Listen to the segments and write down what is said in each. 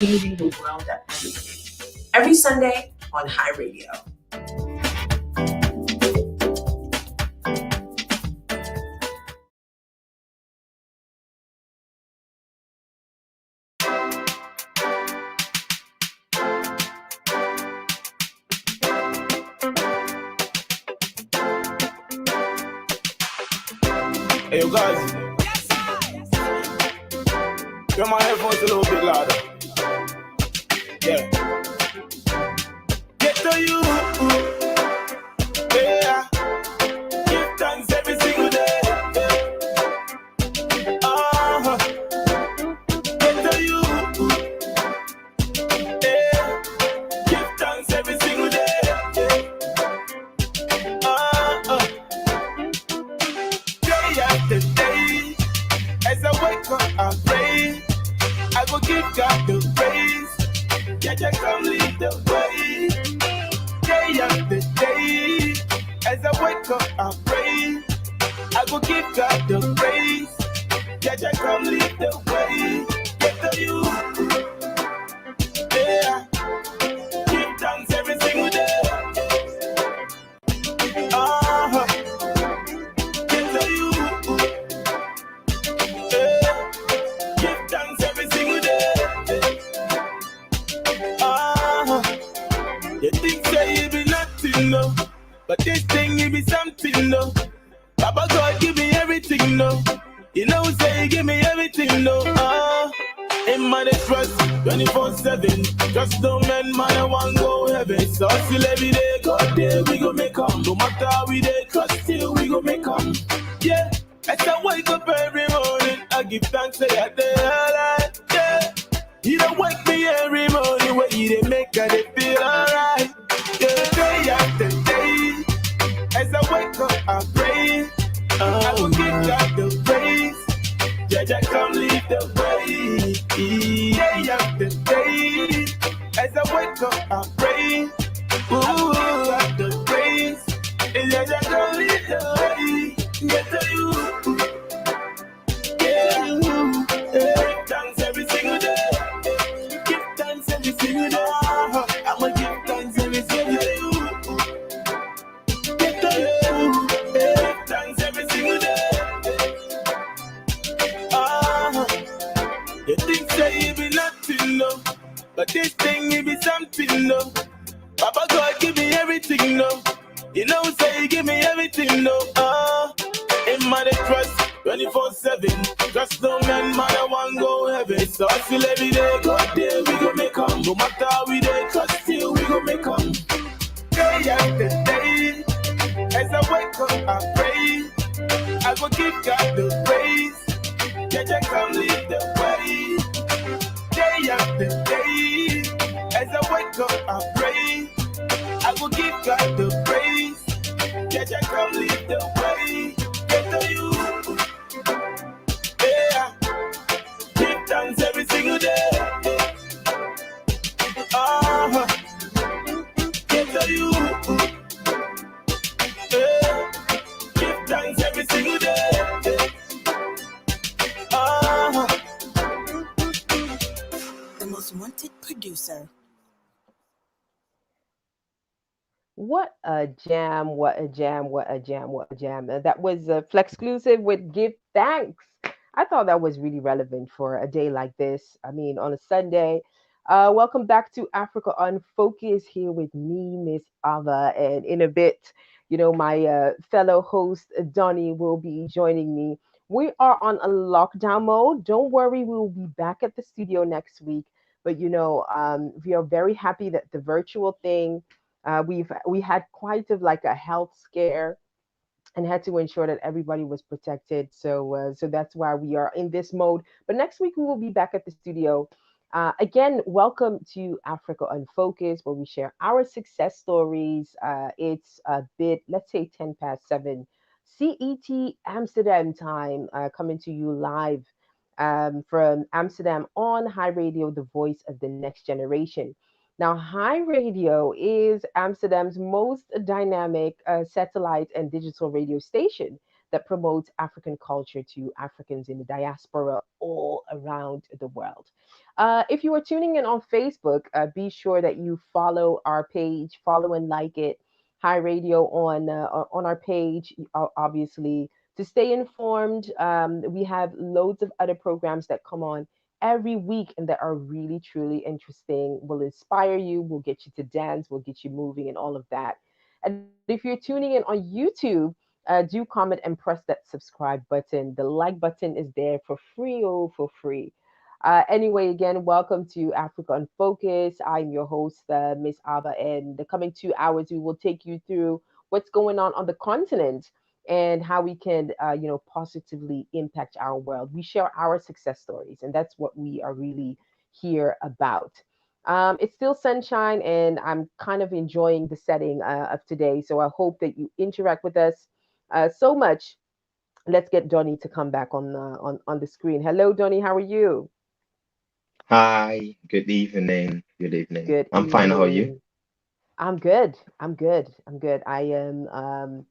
changing the world that we live. Every Sunday on High Radio. Hey, you guys. Turn my headphones a little bit louder. Yeah. Get to you. Yeah. Give thanks every single day. Get to you. Yeah. Give thanks every single day. Day after day, as I wake up, I pray. I will give God the praise. Yeah, just come lead the way. Day after day, as I wake up, I pray. I will give God the praise. Yeah, just come lead the way. Get to you. Yeah. Give thanks every single day. Get to you. Yeah. Give thanks every single day. You think say it be nothing, no, but this thing it be something, no. Papa God give me everything, no. You know say he give me everything, no. In my trust 24/7. Just no man, man, I want go heaven. So still every day, God there we go make 'em. No matter how we dey trust, still we go make 'em. Yeah, as I wake up every morning, I give thanks to that day alive. Yeah, you don't wake me every morning, where you dey make I dey feel alright. Yeah, day after day, as I wake up, I pray. I will give God the praise. Jaja, come lead the way. Day after day, as I wake up, I pray. I will give God the praise. Jaja, come lead the way. Get to you. Yeah. Give thanks every single day. Give thanks every single day. I'ma give thanks every single day. Get to you. Give thanks every single day. You think say it be nothing, no, but this thing it be something, no. Papa God give me everything, no. You know say he give me everything, no. In my trust 24/7. Trust no man, man, I want go heaven. So I feel every day, God there we go make 'em. No matter how we dey trust, still we go make 'em. Day after day, as I wake up, I pray. I will give God the praise. Jaja, come lead the way. Day after day, as I wake up, I pray. I will give God the praise. Jaja, come lead the way. Get to you. Yeah. Give thanks every single day. Get to you. Yeah. Give thanks every single day. The most wanted producer. What a jam, what a jam, what a jam, what a jam. That was a Flex exclusive with Give Thanks. I thought that was really relevant for a day like this. I mean, on a Sunday. Welcome back to Africa on Focus here with me, Miss Ava. And in a bit, my fellow host, Donny, will be joining me. We are on a lockdown mode. Don't worry, we will be back at the studio next week. But, we are very happy that the virtual thing we had quite of like a health scare and had to ensure that everybody was protected. So that's why we are in this mode. But next week we will be back at the studio. Again, welcome to Africa Unfocused, where we share our success stories. It's a bit, let's say, 7 CET Amsterdam time, coming to you live from Amsterdam on High Radio, the voice of the next generation. Now, High Radio is Amsterdam's most dynamic satellite and digital radio station that promotes African culture to Africans in the diaspora all around the world. If you are tuning in on Facebook, be sure that you follow our page, follow and like it. Hi Radio on our page, obviously, to stay informed. We have loads of other programs that come on every week and that are really truly interesting, will inspire you, will get you to dance, will get you moving, and all of that. And if you're tuning in on YouTube, do comment and press that subscribe button. The like button is there for free, oh, for free. Anyway, again, welcome to Africa on Focus. I'm your host, Miss Ava, and the coming 2 hours, we will take you through what's going on the continent and how we can, positively impact our world. We share our success stories, and that's what we are really here about. It's still sunshine, and I'm kind of enjoying the setting of today. So I hope that you interact with us so much. Let's get Donny to come back on the screen. Hello, Donny. How are you? Hi, good evening. Good evening. Good I'm fine. How are you? evening. I'm good. I'm good. I'm good. I am.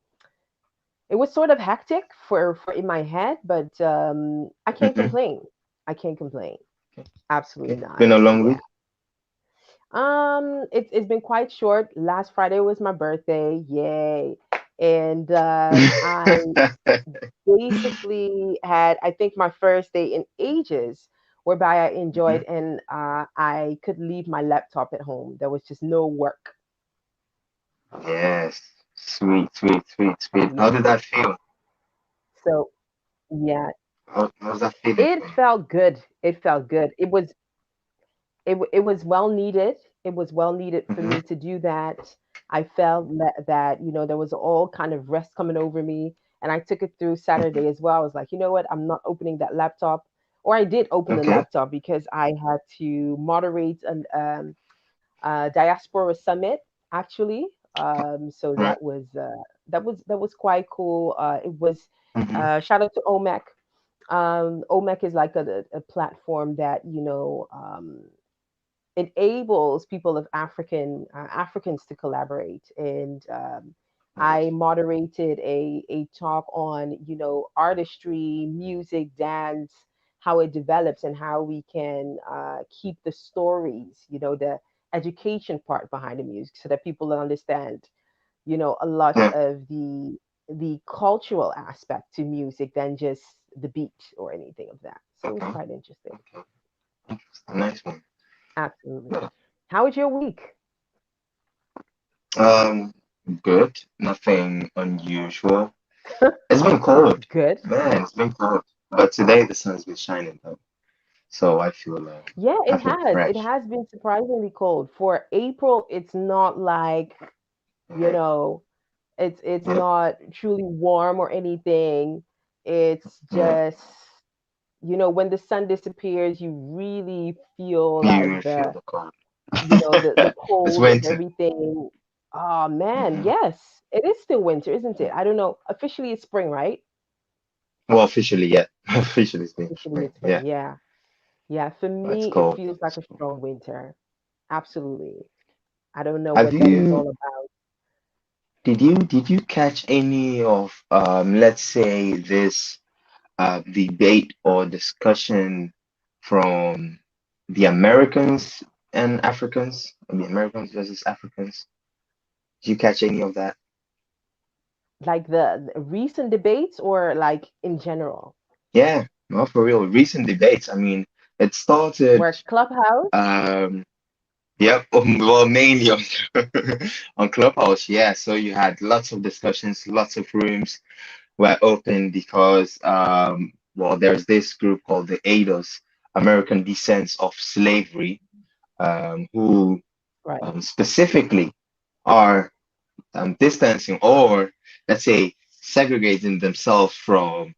It was sort of hectic for in my head, but I can't Mm-hmm. complain. I can't complain. Absolutely Okay. not. Been a long Yeah. week. It's been quite short. Last Friday was my birthday. Yay. And I basically had, I think, my first day in ages, whereby I Mhm. enjoyed and I could leave my laptop at home. There was just no work. Yes. Sweet, sweet, sweet, sweet. How Yeah. did that feel? So yeah, How's that feeling it for you? felt good. It felt good. It was well needed. It was well needed for Mm-hmm. me to do that. I felt that there was all kind of rest coming over me, and I took it through Mm-hmm. Saturday as well. I was like, you know what? I'm not opening that laptop, or I did open the Okay. laptop because I had to moderate an Diaspora summit actually. So Right. that was quite cool. It was Mm-hmm. shout out to OMEC. OMEC is like a platform that enables people of Africans to collaborate. And I Nice. moderated a talk on artistry, music, dance, how it develops, and how we can keep the stories, the education part behind the music, so that people understand a lot Yeah. of the cultural aspect to music than just the beat or anything of that. So it was Okay. quite interesting. Okay. Interesting. Nice one. Absolutely. Yeah. How was your week? Um, good. Nothing unusual. It's been cold. Good. Man, it's been cold. But today the sun's been shining though. So Yeah, I it feel has. It fresh. has been surprisingly cold. For April, it's not like, you Mhm. know, it's Yep. not truly warm or anything. It's Yeah. just, when the sun disappears, you really feel You like feel the, the cold. the It's cold and winter. everything. Oh man, Hmm. yes. It is still winter, isn't it? Yeah. I don't know. Officially it's spring, right? Well, officially, yeah. Officially, it's been Officially spring. it's Yeah. spring. Yeah. Yeah, for But it's me it cold. feels like It's a cold. strong winter. Absolutely. I don't know Have what that is you all about. did you catch any of let's say this debate or discussion from the Americans and Africans, or the Americans versus Africans? Did you catch any of that? Like the recent debates or like in general? Yeah, no, for real. Recent debates. I mean, it started. Where Clubhouse? Um, Yep, well, mainly on on Clubhouse, yeah. So you had lots of discussions, lots of rooms were open because well, there's this group called the ADOS, American Descents of Slavery, who Right. specifically are distancing or let's say segregating themselves from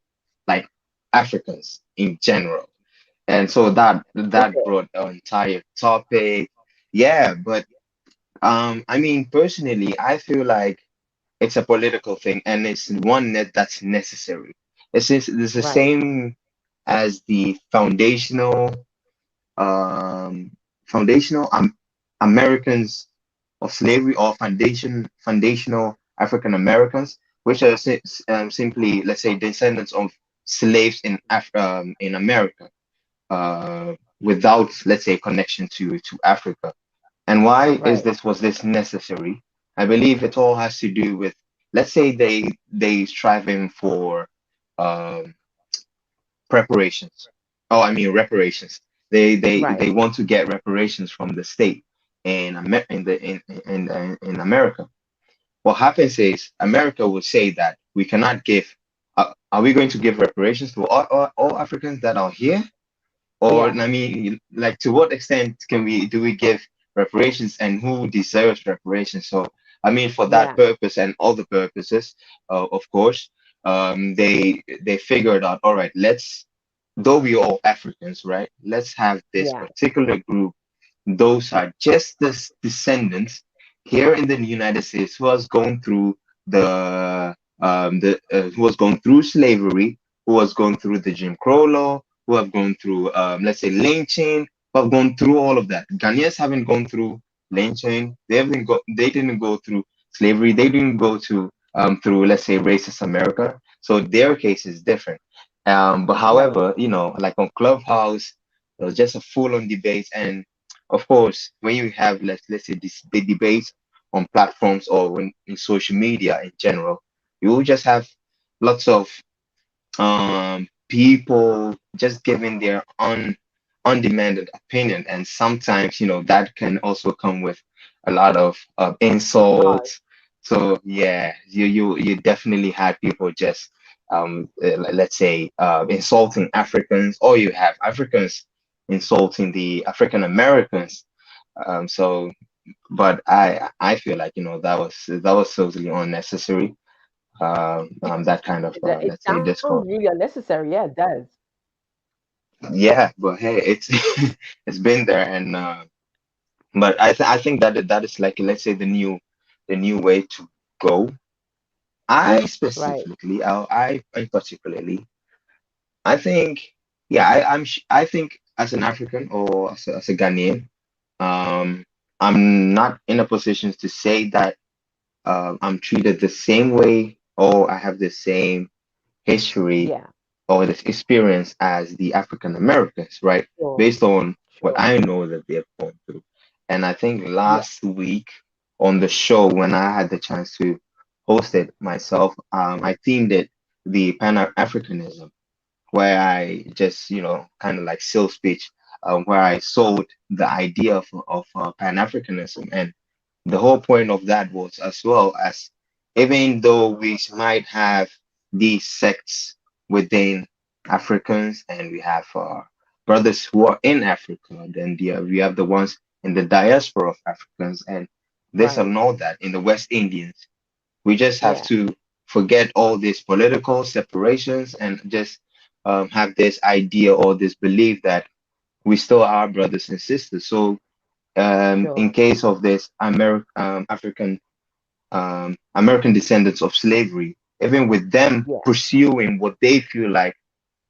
like Africans in general. And so that Okay. brought an entire topic. Yeah, but I mean, personally, I feel like it's a political thing, and it's one that's necessary. It's the Right. same as the um, foundational Americans of slavery or foundational African Americans. which are simply, let's say, descendants of slaves in America, without, let's say, connection to Africa. And why is Right. this was this necessary? I believe it all has to do with, let's say, they striving for um, preparations. Oh, I mean reparations. They Right. want to get reparations from the state in America. What happens is America will say that we cannot give. Are we going to give reparations to all Africans that are here? Or, Yeah. I mean, like, to what extent do we give reparations, and who deserves reparations? So, I mean, for that Yeah. purpose and other purposes, of course, they figured out, all right, though we are all Africans, right? Let's have this Yeah. particular group. Those are just the descendants here in the United States who was going through who was going through slavery, who was going through the Jim Crow law, who have gone through, let's say, lynching, who have gone through all of that. Ghanaians haven't gone through lynching. They didn't go through slavery. They didn't go to through, let's say, racist America. So their case is different. But Right. however, like on Clubhouse, it was just a full-on debate. And of course, when you have, let's say, the debates on platforms, or in social media in general, you will just have lots of people just giving their undemanded opinion, and sometimes that can also come with a lot of Pause. insults. So yeah, you definitely had people just let's say insulting Africans, or you have Africans insulting the African Americans. So, but I feel like that was totally unnecessary. That kind of It let's say sounds discourse. really unnecessary. Yeah, it does. Yeah, but hey, it's it's been there. And but I think that is, like, let's say, the new way to go. I Right. specifically, I particularly, I think, yeah, I think, as an African, or as a Ghanaian, um, I'm not in a position to say that I'm treated the same way, or I have the same history Yeah. or this experience as the African Americans, right? Sure. Based on what Sure. I know that they've gone through. And I think Yeah. last week on the show, when I had the chance to host it myself, I themed it the Pan-Africanism, where I just, kind of like sales pitch, where I sold the idea of Pan-Africanism. And the whole point of that was, as well as, even though we might have these sects within Africans, and we have brothers who are in Africa, then we have the ones in the diaspora of Africans, and this Right. and all that in the West Indians. We just have Yeah. to forget all these political separations, and just have this idea, or this belief, that we still are brothers and sisters. So, in Sure. case of this American descendants of slavery, even with them Yeah. pursuing what they feel like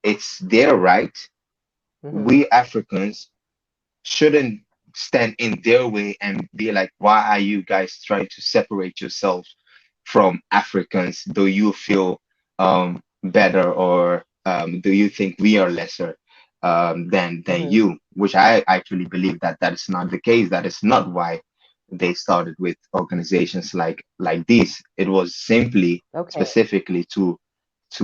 it's their right, Mm-hmm. we Africans shouldn't stand in their way and be like, why are you guys trying to separate yourselves from Africans? Do you feel better, or do you think we are lesser than Mm-hmm. you? Which I actually believe that is not the case. That is not why they started with organizations like this. It was simply, Okay. specifically, to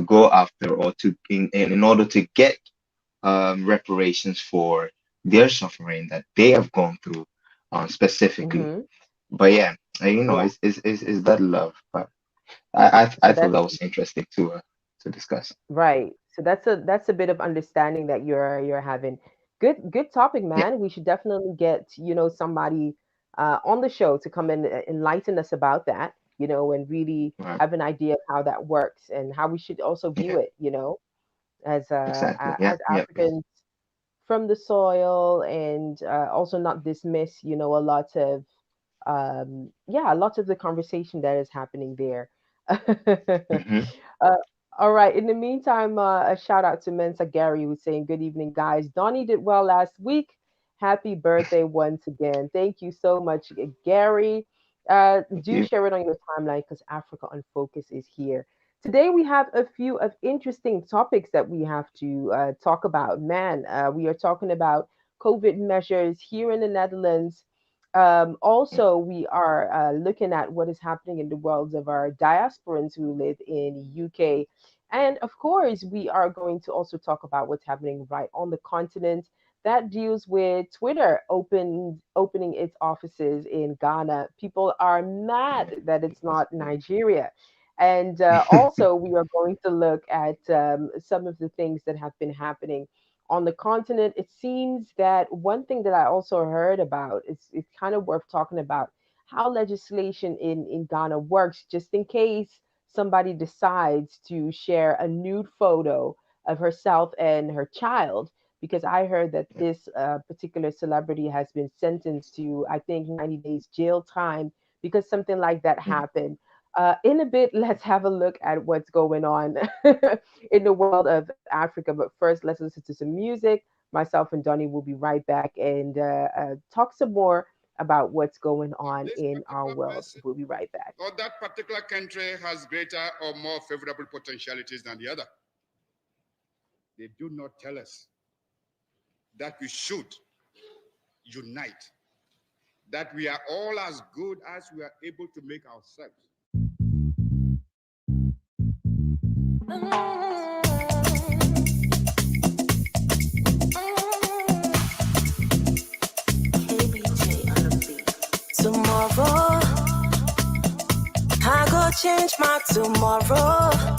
go after, or in order to get reparations for their suffering that they have gone through, specifically. Mm-hmm. But yeah, Yeah. it's that love. But I So thought that that's was interesting to discuss. right. So that's a bit of understanding that you're having. Good topic, Yeah, man. We should definitely get, somebody on the show to come and enlighten us about that, and really right. have an idea of how that works and how we should also view Yeah, it, as exactly. Yeah, as yeah, yeah. Africans from the soil, and also not dismiss, a lot of yeah, a lot of the conversation that is happening there. Hmm. All right. In the meantime, a shout out to Mensa Gary, who's saying, "Good evening, guys. Donnie did well last week. Happy birthday once again." Thank you so much, Gary. Do share it on your timeline because Africa on Focus is here. Today we have a few of interesting topics that we have to talk about. Man, we are talking about COVID measures here in the Netherlands. Also, we are looking at what is happening in the worlds of our diasporans who live in UK. And of course, we are going to also talk about what's happening right on the continent that deals with Twitter opening its offices in Ghana. People are mad that it's not Nigeria. And also, we are going to look at some of the things that have been happening on the continent. It seems that one thing that I also heard about is it's kind of worth talking about how legislation in Ghana works, just in case somebody decides to share a nude photo of herself and her child, because I heard that this particular celebrity has been sentenced to, I think, 90 days jail time because something like that happened. In a bit, let's have a look at what's going on in the world of Africa. But first, let's listen to some music. Myself and Donny will be right back and talk some more about what's going on This in our particular world. person We'll be right back. or that particular country has greater or more favorable potentialities than the other. They do not tell us that we should unite, that we are all as good as we are able to make ourselves. Tomorrow, I go change my tomorrow.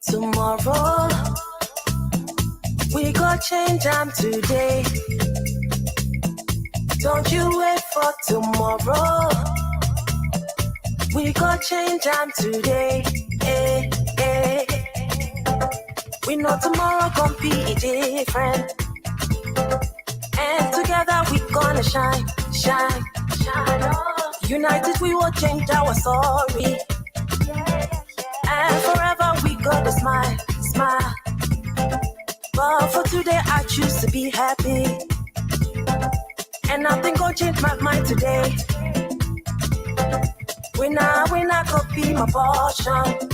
Tomorrow, we go change them today. Don't you wait for tomorrow. We go change them today. Eh, eh. We know tomorrow gon' be different. And together we gonna shine, shine, shine. Oh. United we will change our story. And forever we gonna smile, smile. But for today I choose to be happy. And nothing gonna change my mind today. When I go be my portion.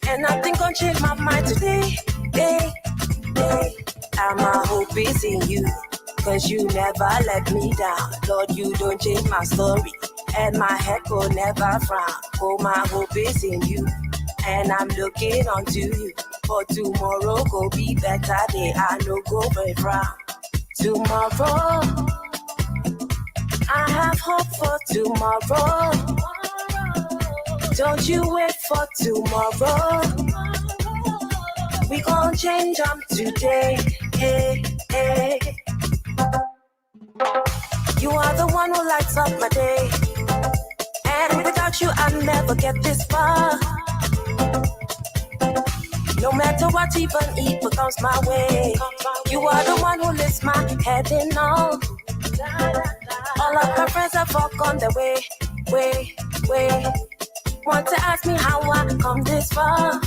And nothing gonna change my mind today. Hey, hey. And my hope is in you, cause you never let me down. Lord, you don't change my story, and my head will never frown. Oh, my hope is in you, and I'm looking onto you. For tomorrow go be better day, I no go very frown. Tomorrow, I have hope for tomorrow. Don't you wait for tomorrow. We gon' change them today. Hey, hey. You are the one who lights up my day. And without you, I'll never get this far. No matter what even evil comes my way, you are the one who lifts my head in all. All of my friends have all gone their way, way, way. Want to ask me how I come this far?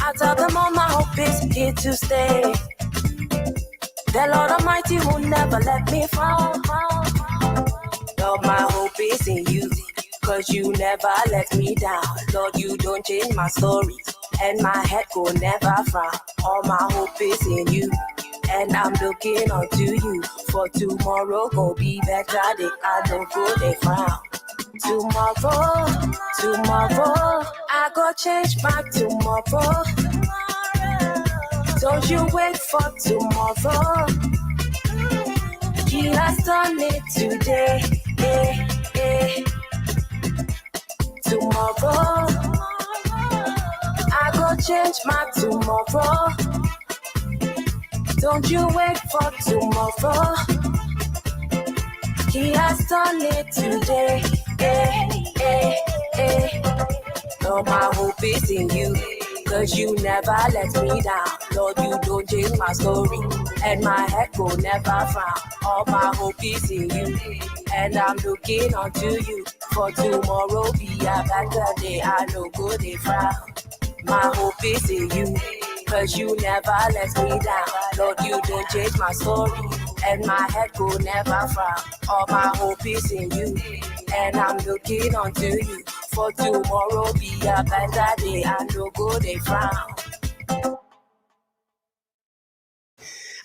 I tell them all my hope is here to stay. The Lord Almighty will never let me fall. Lord, my hope is in you, cause you never let me down. Lord, you don't change my story, and my head go never frown. All my hope is in you, and I'm looking unto you. For tomorrow go be better day, I don't go they frown. Tomorrow, tomorrow, I go change my tomorrow. Don't you wait for tomorrow. He has done it today. Eh, eh. Tomorrow, I go change my tomorrow. Don't you wait for tomorrow. He has done it today. Eh, eh, eh. No, my hope is in you, cause you never let me down. Lord, you don't change my story, and my head go never frown. All my hope is in you, and I'm looking unto you. For tomorrow be a better day, I no go they frown. My hope is in you, cause you never let me down. Lord, you don't change my story, and my head go never frown. All my hope is in you, and I'm looking onto you. For tomorrow be a better day, and no go they frown.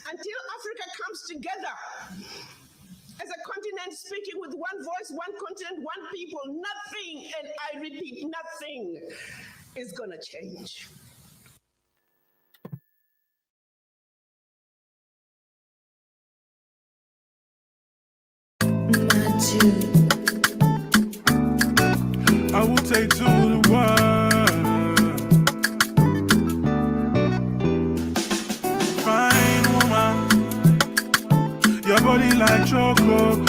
Until Africa comes together as a continent speaking with one voice, one continent, one people, nothing, and I repeat, nothing is gonna change. I will take to the world. Fine woman, your body like chocolate.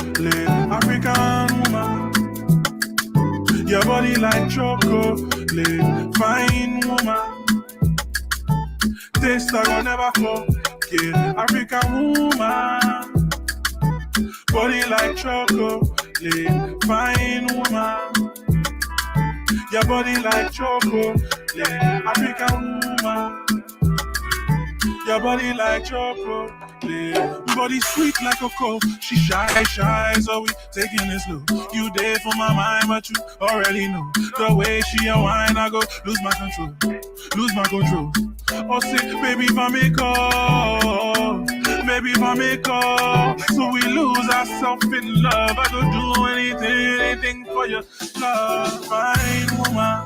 African woman, your body like chocolate. Fine woman, taste like I never forget. African woman, body like chocolate. Fine woman, your body like chocolate. African woman, your body like chocolate. Body sweet like a coke. She shy, so we taking it slow. You there for my mind, but you already know. The way she unwind, I go lose my control. Oh, say, baby, if I make up, so we lose ourselves in love. I go do anything for your love. Fine woman,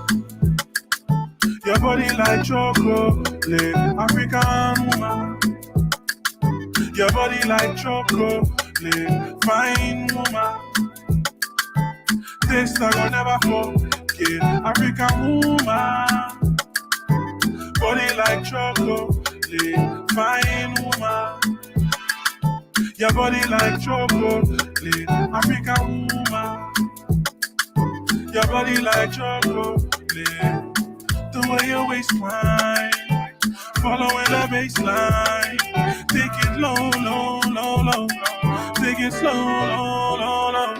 your body like chocolate. African woman, your body like chocolate. Fine woman, taste like I never forget. African woman, body like chocolate. Fine woman, your body like chocolate. African woman, your body like chocolate. The way your waist wine, following the baseline. Take it low. Take it slow, low.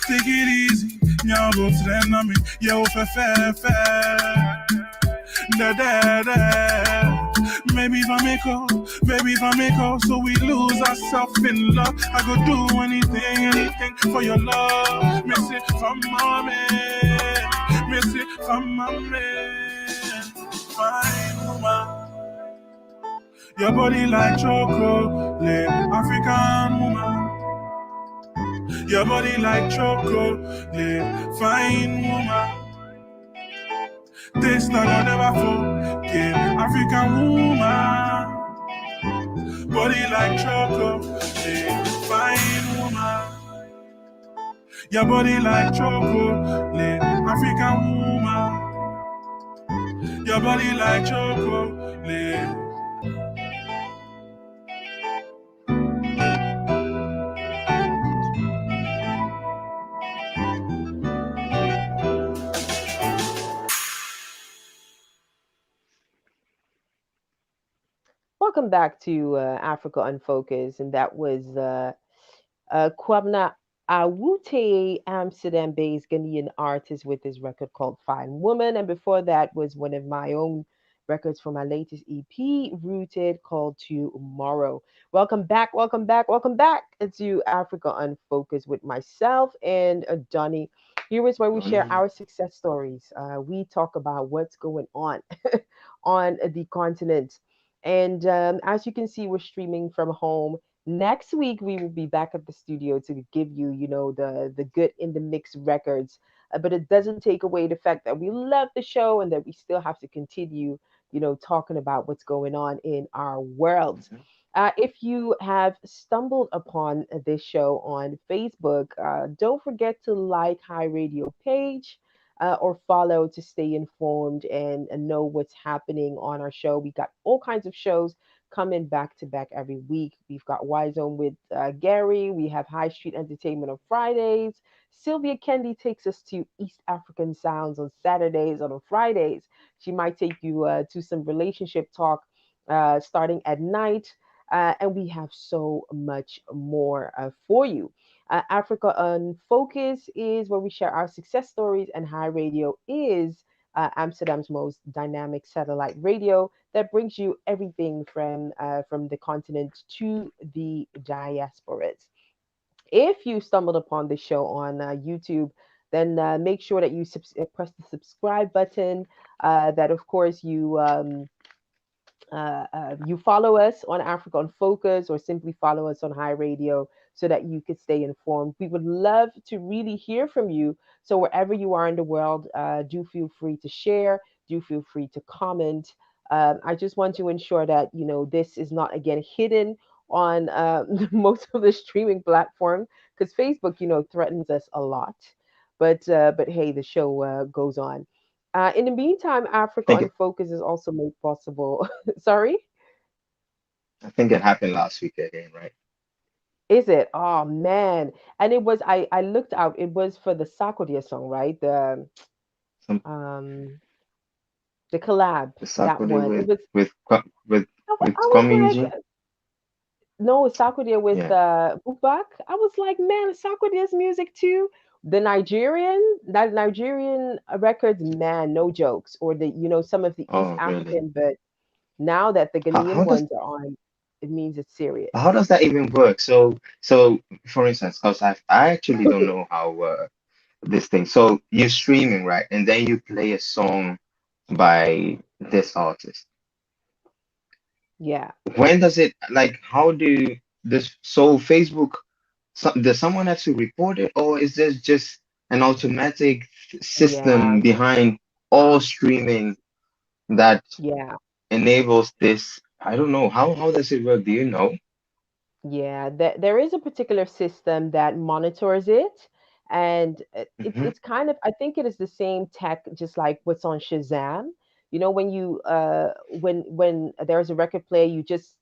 Take it easy. Y'all go to that number. Yo, fair. Da. Maybe if I make up, so we lose ourselves in love. I go do anything for your love. Miss it from my man. Fine woman, your body like chocolate. African woman, your body like chocolate. Fine woman, taste like I never forget. African woman, body like chocolate. Fine woman, your body like chocolate. African woman, your body like chocolate. Welcome back to Africa Unfocused, and that was Kwabna Awute, Amsterdam-based Ghanaian artist with his record called Fine Woman, and before that was one of my own records from my latest EP, Rooted, called Tomorrow. Welcome back to Africa Unfocused with myself and Donny. Here is where we share our success stories. We talk about what's going on on the continent. And as you can see, we're streaming from home. Next week we will be back at the studio to give you, the good in the mix records. But it doesn't take away the fact that we love the show and that we still have to continue, talking about what's going on in our world. If you have stumbled upon this show on Facebook, don't forget to like High Radio page or follow to stay informed and know what's happening on our show. We got all kinds of shows coming back to back every week. We've got Y Zone with Gary. We have High Street Entertainment on Fridays. Sylvia Kendi takes us to East African sounds on Saturdays and on Fridays. She might take you to some relationship talk starting at night. And we have so much more for you. Africa on Focus is where we share our success stories, and High Radio is Amsterdam's most dynamic satellite radio that brings you everything from the continent to the diasporas. If you stumbled upon the show on YouTube, then make sure that you press the subscribe button. That, of course, you follow us on Africa on Focus or simply follow us on High Radio so that you could stay informed. We would love to really hear from you. So, wherever you are in the world, do feel free to share, do feel free to comment. I just want to ensure that, this is not again hidden on most of the streaming platforms because Facebook, threatens us a lot. But hey, the show goes on. In the meantime, Africa think on it, Focus is also made possible. Sorry, I think it happened last week again, right? is it? Oh man! And it was I looked out. It was for the Sakodia song, right? Some Um the collab, the that Saturday one. It was. with I was Kwame like, Eugene. no, Sakodia with Yeah. Bookbak. I was like, man, Sakodia's music too. That Nigerian records, man, no jokes. Or some of the East Oh, really? African, but now that the Ghanaian How does ones are on, it means it's serious. how does that even work? So for instance, because I actually don't know how this thing. So you're streaming, right? And then you play a song by this artist. Yeah, When does it like? How do this? So Facebook, does someone have to report it, or is this just an automatic yeah, system behind all streaming that yeah, enables this? I don't know. How does it work? Do you know? yeah. There is a particular system that monitors it, and Hmm. it's kind of, I think it is the same tech, just like what's on Shazam. When when there's a record player, you just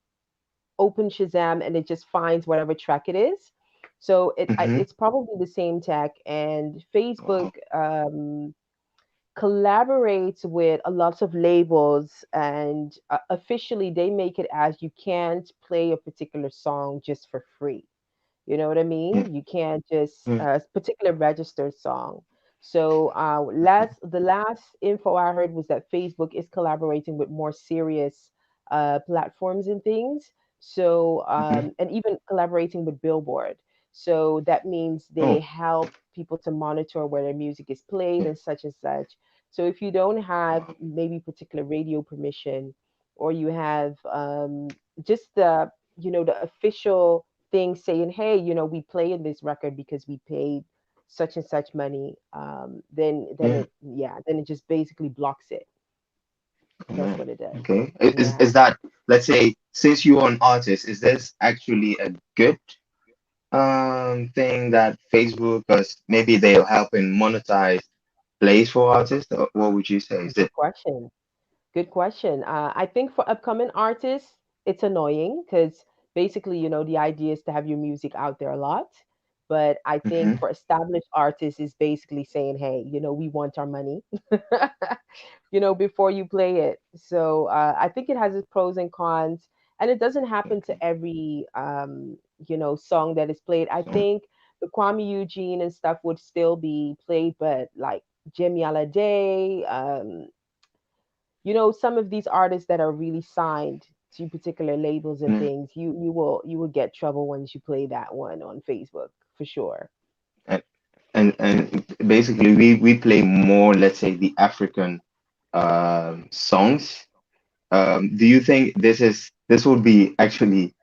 open Shazam and it just finds whatever track it is. So Hmm. it's probably the same tech, and Facebook Wow. collaborates with a lot of labels, and officially they make it as you can't play a particular song just for free. You know what I Yeah. mean? You can't just Yeah. a particular registered song. So the last info I heard was that Facebook is collaborating with more serious platforms and things. So Hmm. and even collaborating with Billboard. So that means they Oh. help people to monitor where their music is played Yeah. and such and such. So if you don't have Wow. maybe particular radio permission, or you have just the official thing saying, hey, we play in this record because we paid such and such money, Yeah. then it just basically blocks it. Oh, That's man. what it does. Okay. Yeah. Is that, let's say, since you're an artist, is this actually a good thing that Facebook, because maybe they'll help in monetize plays for artists? Or what would you say? Is Good it? question. Good question. I think for upcoming artists, it's annoying because basically, the idea is to have your music out there a lot. But I think Hmm. for established artists, is basically saying, hey, we want our money, before you play it. So I think it has its pros and cons, and it doesn't happen Okay. to every, song that is played. I So, think the Kwame Eugene and stuff would still be played, but like Jimmy Alade, some of these artists that are really signed to particular labels and yeah. things, you will get trouble once you play that one on Facebook for sure. And, and basically we play more, let's say, the African songs. Do you think this would be actually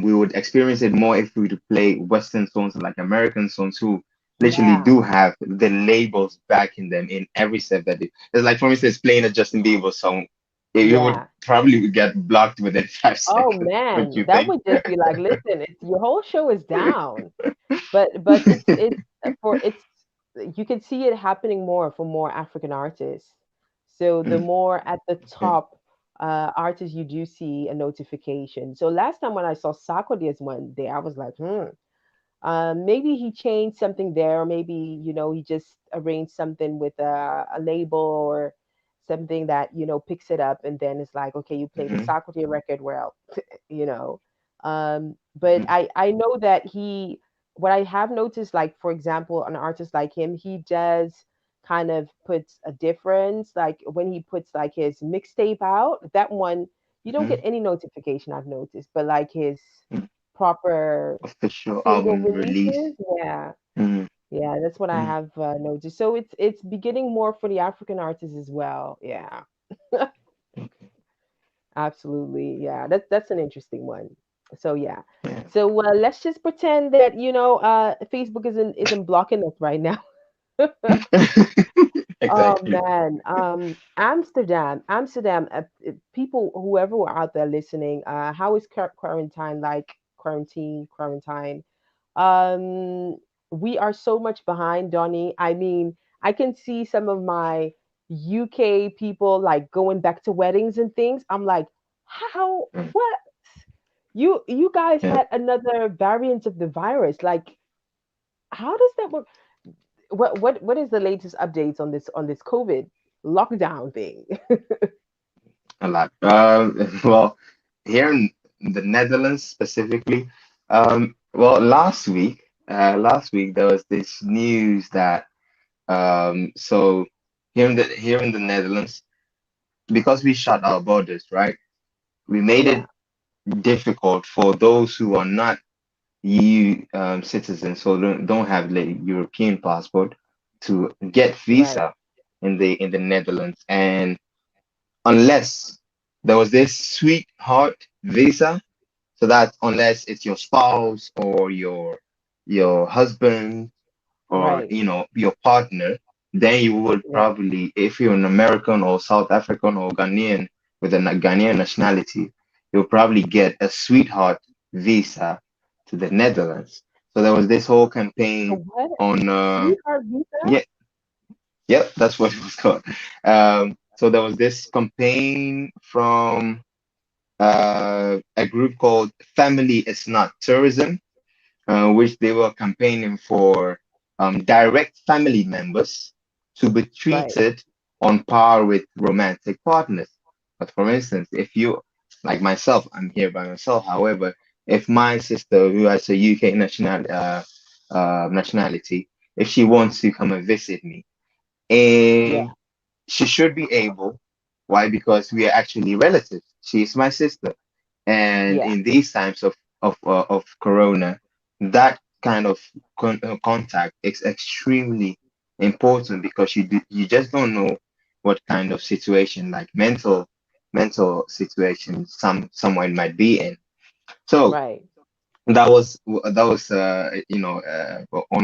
we would experience it more if we would play Western songs like American songs who literally Yeah. do have the labels backing them in every step that they. It's like, for instance, playing a Justin Bieber song, you would Yeah. probably get blocked within 5 seconds. Oh Don't man, you that think? would just be like, listen, your whole show is down. But it's you can see it happening more for more African artists. So the Mm, more at the okay. top artists, you do see a notification. So last time when I saw Sarkodie's one day, I was like, maybe he changed something there, or maybe he just arranged something with a label or something that picks it up, and then it's like, okay, you play the Hmm. Sarkodie record, well, you know. But Hmm. I know that what I have noticed, like for example, an artist like him, he does kind of puts a difference. Like when he puts like his mixtape out, that one you don't Hmm. get any notification, I've noticed. But like his proper Official single album release. releases, yeah, Mm, yeah, that's what I mm. have noticed. So it's beginning more for the African artists as well. Yeah, absolutely. Yeah, that's an interesting one. So yeah. Yeah. So let's just pretend that Facebook isn't blocking us right now. Oh Exactly. man, Amsterdam. People, whoever were out there listening, how is quarantine like? Quarantine. Um, we are so much behind, Donny. I mean, I can see some of my UK people like going back to weddings and things. I'm like, how? Mm. What? You guys Yeah. had another variant of the virus. Like, how does that work? What is the latest updates on this COVID lockdown thing? A lot. Well, here in the Netherlands specifically, last week there was this news that so here in the Netherlands, because we shut our borders, right? We made Yeah, it difficult for those who are not EU citizens, so don't have the European passport, to get right, visa in the Netherlands, and unless there was this sweetheart visa, so that unless it's your spouse or your husband or right, your partner, then you would right. probably, if you're an American or South African or Ghanaian with a Ghanaian nationality, you'll probably get a sweetheart visa to the Netherlands. So there was this whole A campaign what? on Sweetheart visa? yeah, yep, that's what it was called. So there was this campaign from a group called Family is Not Tourism, which they were campaigning for direct family members to be Right. treated on par with romantic partners. But for instance, if you, like myself, I'm here by myself. However, if my sister, who has a UK nationality, if she wants to come and visit me, Yeah, and she should be able. Why? Because we are actually relatives. She's my sister, and yeah, in these times of Corona, that kind of contact is extremely important because you just don't know what kind of situation, like mental situation, someone might be in. So right. that was on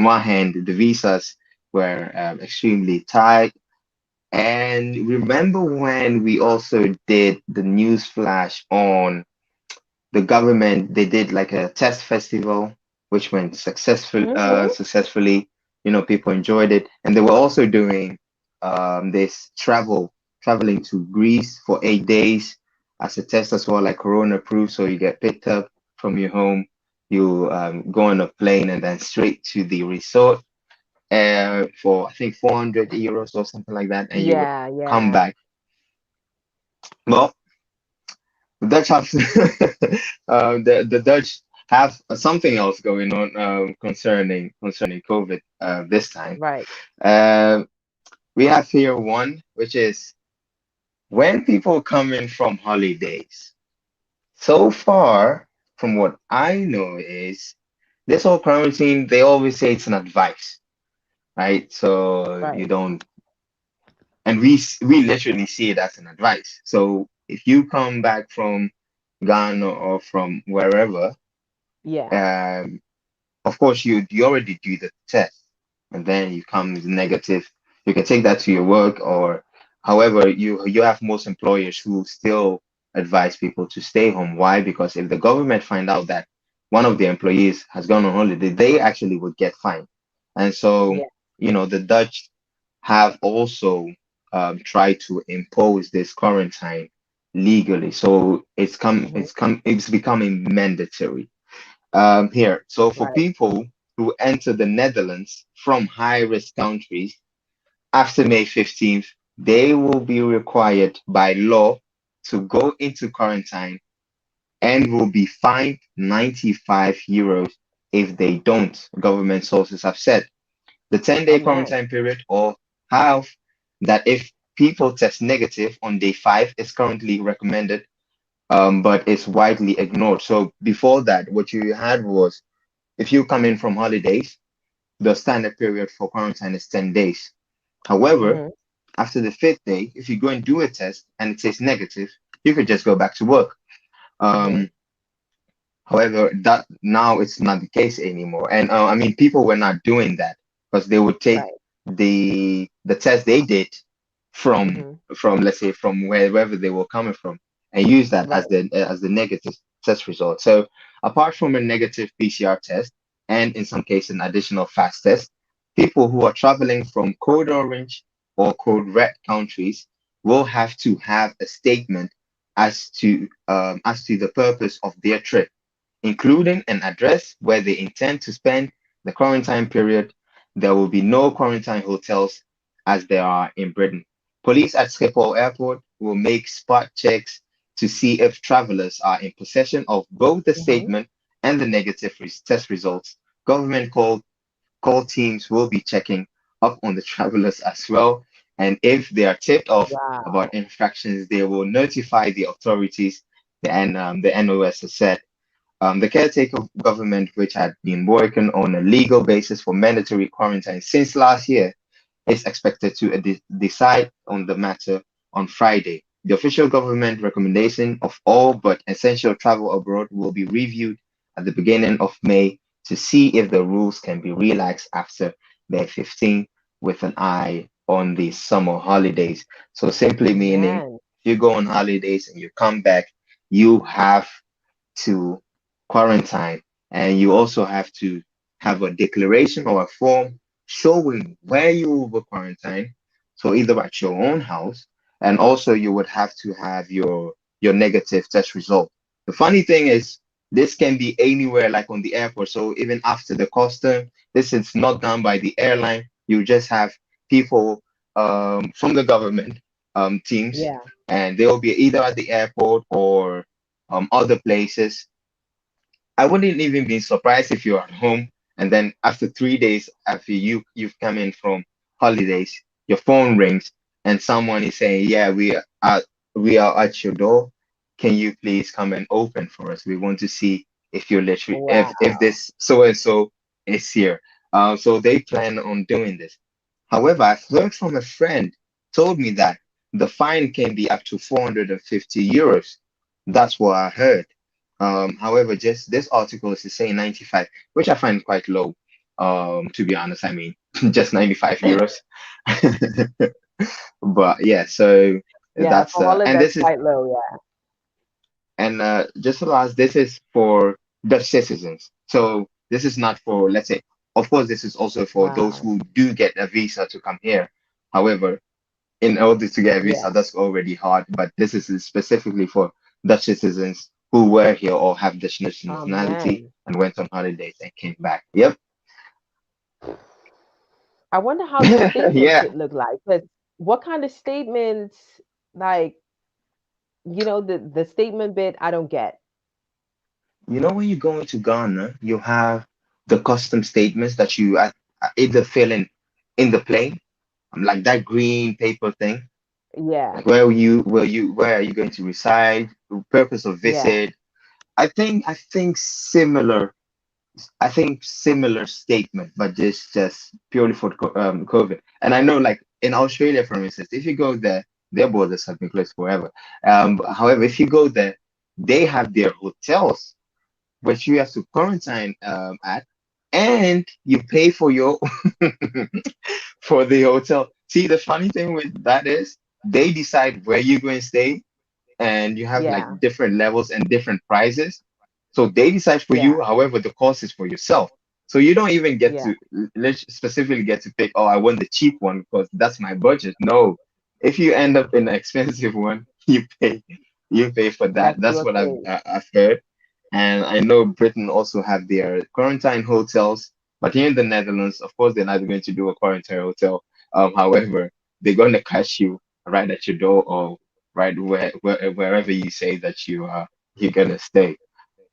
one hand the visas were extremely tight, and remember when we also did the news flash on the government, they did like a test festival, which went Mm-hmm. successfully. People enjoyed it. And they were also doing this traveling to Greece for 8 days as a test as well, like Corona proof. So you get picked up from your home, you go on a plane and then straight to the resort for I think €400 or something like that, and you would Yeah, come yeah. back. Well, the Dutch have the Dutch have something else going on concerning COVID this time. Right. Um, we have here one, which is when people come in from holidays. So far, from what I know, is this whole quarantine. They always say it's an advice, right? So Right. you don't, and we literally see it as an advice. So if you come back from Ghana or from wherever, Yeah. um, of course you already do the test, and then you come negative. You can take that to your work, or however you have most employers who still advise people to stay home. Why? Because if the government find out that one of the employees has gone on holiday, they actually would get fined. And so, Yeah. the Dutch have also tried to impose this quarantine legally. So Hmm. it's becoming mandatory here. So for Right. people who enter the Netherlands from high-risk countries after May 15th, they will be required by law to go into quarantine and will be fined €95 if they don't, government sources have said. The 10-day Oh man. quarantine period, or have that if people test negative on day 5 is currently recommended, but it's widely ignored. So before that, what you had was if you come in from holidays, the standard period for quarantine is 10 days. However, Hmm. after the 5th day, if you go and do a test and it says negative, you could just go back to work. Hmm. Um, However, that now it's not the case anymore. And I mean, people were not doing that because they would take Right. the test they did from Hmm. let's say from wherever they were coming from and use that Right. as the negative test result. So apart from a negative PCR test and in some cases an additional fast test, people who are traveling from code orange or code red countries will have to have a statement as to the purpose of their trip, including an address where they intend to spend the quarantine period. There will be no quarantine hotels as there are in Britain. Police at Schiphol Airport will make spot checks to see if travelers are in possession of both the Hmm. statement and the negative test results. Government call teams will be checking up on the travelers as well. And if they are tipped off about Wow. infractions, they will notify the authorities. And the NOS has said the caretaker government, which had been working on a legal basis for mandatory quarantine since last year, is expected to decide on the matter on Friday. The official government recommendation of all but essential travel abroad will be reviewed at the beginning of May to see if the rules can be relaxed after May 15, with an eye on the summer holidays. So simply meaning, Man. if you go on holidays and you come back, you have to quarantine, and you also have to have a declaration or a form showing where you will be quarantined. So either at your own house, and also you would have to have your negative test result. The funny thing is, this can be anywhere, like on the airport. So even after the custom, this is not done by the airline. You just have people from the government teams, Yeah. and they will be either at the airport or other places. I wouldn't even be surprised if you're at home and then after 3 days after you've come in from holidays, your phone rings and someone is saying, "Yeah, we are at your door. Can you please come and open for us? We want to see if you're literally if Wow. this so and so is here." So they plan on doing this. However, I've heard from a friend told me that the fine can be up to 450 euros. That's what I heard. However, just this article is saying 95, which I find quite low. To be honest, I mean, just 95 euros. But yeah, so Yeah. that's For Holland, and that's this is quite low. Yeah. and just to last, this is for Dutch citizens. So this is not for, let's say, of course, this is also for those Wow. who do get a visa to come here. However, in order to get a visa, Yeah. that's already hard. But this is specifically for Dutch citizens who were here or have Dutch Oh nationality man. and went on holidays and came back. Yep. I wonder how the statements Yeah. would look like. Because what kind of statements, like, the statement bit, I don't get. You know, when you go into Ghana, you have the custom statements that you either fill in the plane, like that green paper thing. Yeah. Like where are you going to reside? The purpose of Yeah. visit. I think similar. I think similar statement, but just purely for COVID. And I know, like in Australia, for instance, if you go there, their borders have been closed forever. However, if you go there, they have their hotels which you have to quarantine at, and you pay for your for the hotel. See, the funny thing with that is they decide where you're going to stay, and you have like Yeah. different levels and different prices. So they decide for Yeah. you. However, the cost is for yourself. So you don't even get Yeah. to specifically get to pick. Oh, I want the cheap one because that's my budget. No, if you end up in an expensive one, you pay for that. That's That's your what I've thing. I've heard. And I know Britain also have their quarantine hotels, but here in the Netherlands, of course, they're not going to do a quarantine hotel. However, they're going to catch you right at your door or right wherever you say that you're gonna stay.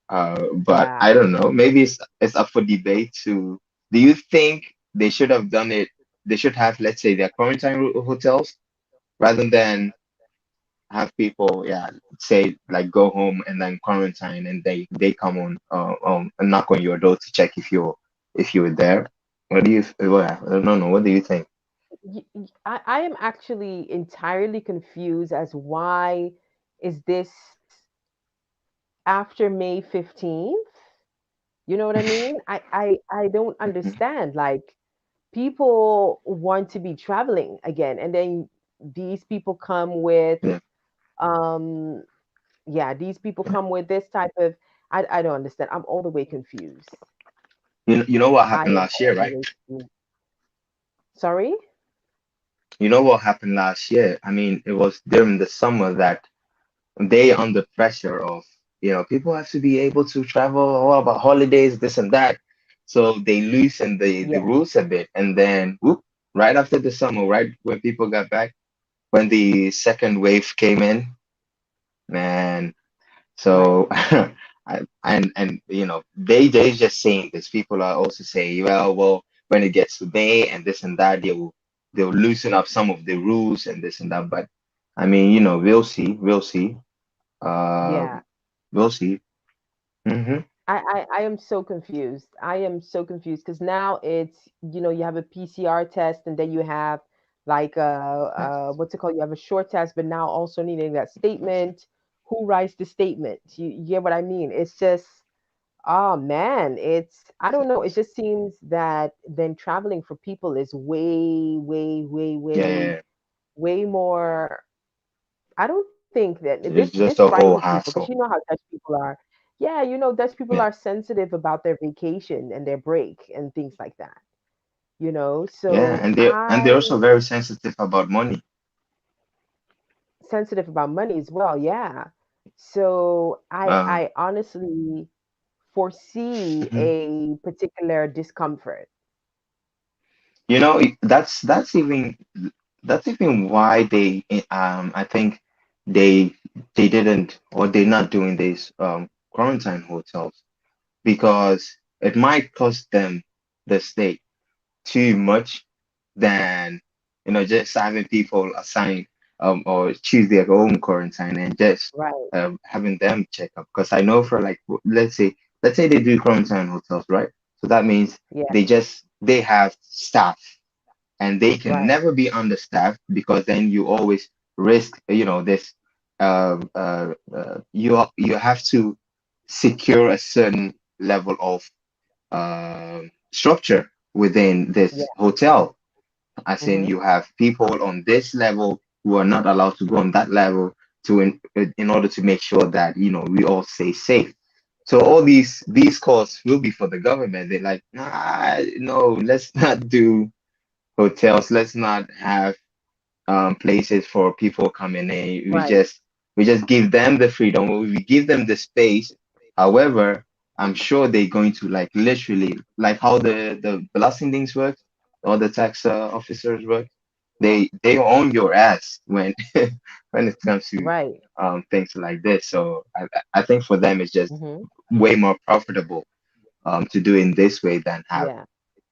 But I Wow. don't know. Maybe it's up for debate. To do you think they should have done it? they should have, let's say, their quarantine hotels rather than have people, yeah, say like go home and then quarantine, and they come on and knock on your door to check if you're there. What do you? Well, I don't know. What do you think? I am actually entirely confused as why is this after May 15th? You know what I mean? I don't Mhm. understand. Like, people want to be traveling again, and then these people come with Yeah. um yeah, these people come with this type of, I don't understand. I'm all the way confused. You know what I happened am last year, all the right? way confused. Sorry? You know what happened last year? I mean, it was during the summer that they under pressure of, people have to be able to travel all about holidays, this and that. So they loosened the Yeah, rules a bit. And then whoop, right after the summer, right when people got back, when the second wave came in, man. right. So and they just saying this. People are also saying, well, when it gets to May and this and that, they'll loosen up some of the rules and this and that. But I mean, we'll see. We'll see. Yeah. Um, we'll see. Hmm. I am so confused. I am so confused because now it's, you have a PCR test, and then you have like what's it called? You have a short test, but now also needing that statement. Who writes the statement? You get what I mean? It's just, oh man, I don't know. It just seems that then traveling for people is way, way, way, Yeah, yeah, way, yeah. way more. I don't think that this It's just a frightens whole people, because you hassle. know how Dutch people are. Yeah, Dutch people Yeah, are sensitive about their vacation and their break and things like that. yeah, So and they're also very sensitive about money. sensitive about money as well. Yeah. So I Um, I honestly foresee mhm. a particular discomfort. That's even why I think they they didn't, or they're not doing these quarantine hotels, because it might cost them, the state, too much than just having people assign or choose their own quarantine and just Right. having them check up. Because I know for like let's say they do quarantine hotels, right? So that means Yeah. they have staff, and they can Right. never be understaffed, because then you always risk, this you have to secure a certain level of structure within Yeah. this hotel, as in Hmm. you have people on this level who are not allowed to go on that level, in order to make sure that we all stay safe. So all these costs will be for the government. They're like, nah, no, let's not do hotels. Let's not have places for people coming in. Right. We just give them the freedom. We give them the space. However, I'm sure they're going to, like, literally, like how the blasting things work, or the tax officers work. They own your ass when when it comes to Right. things like this. So I think for them it's just Hmm. way more profitable to do in this way than have. Yeah.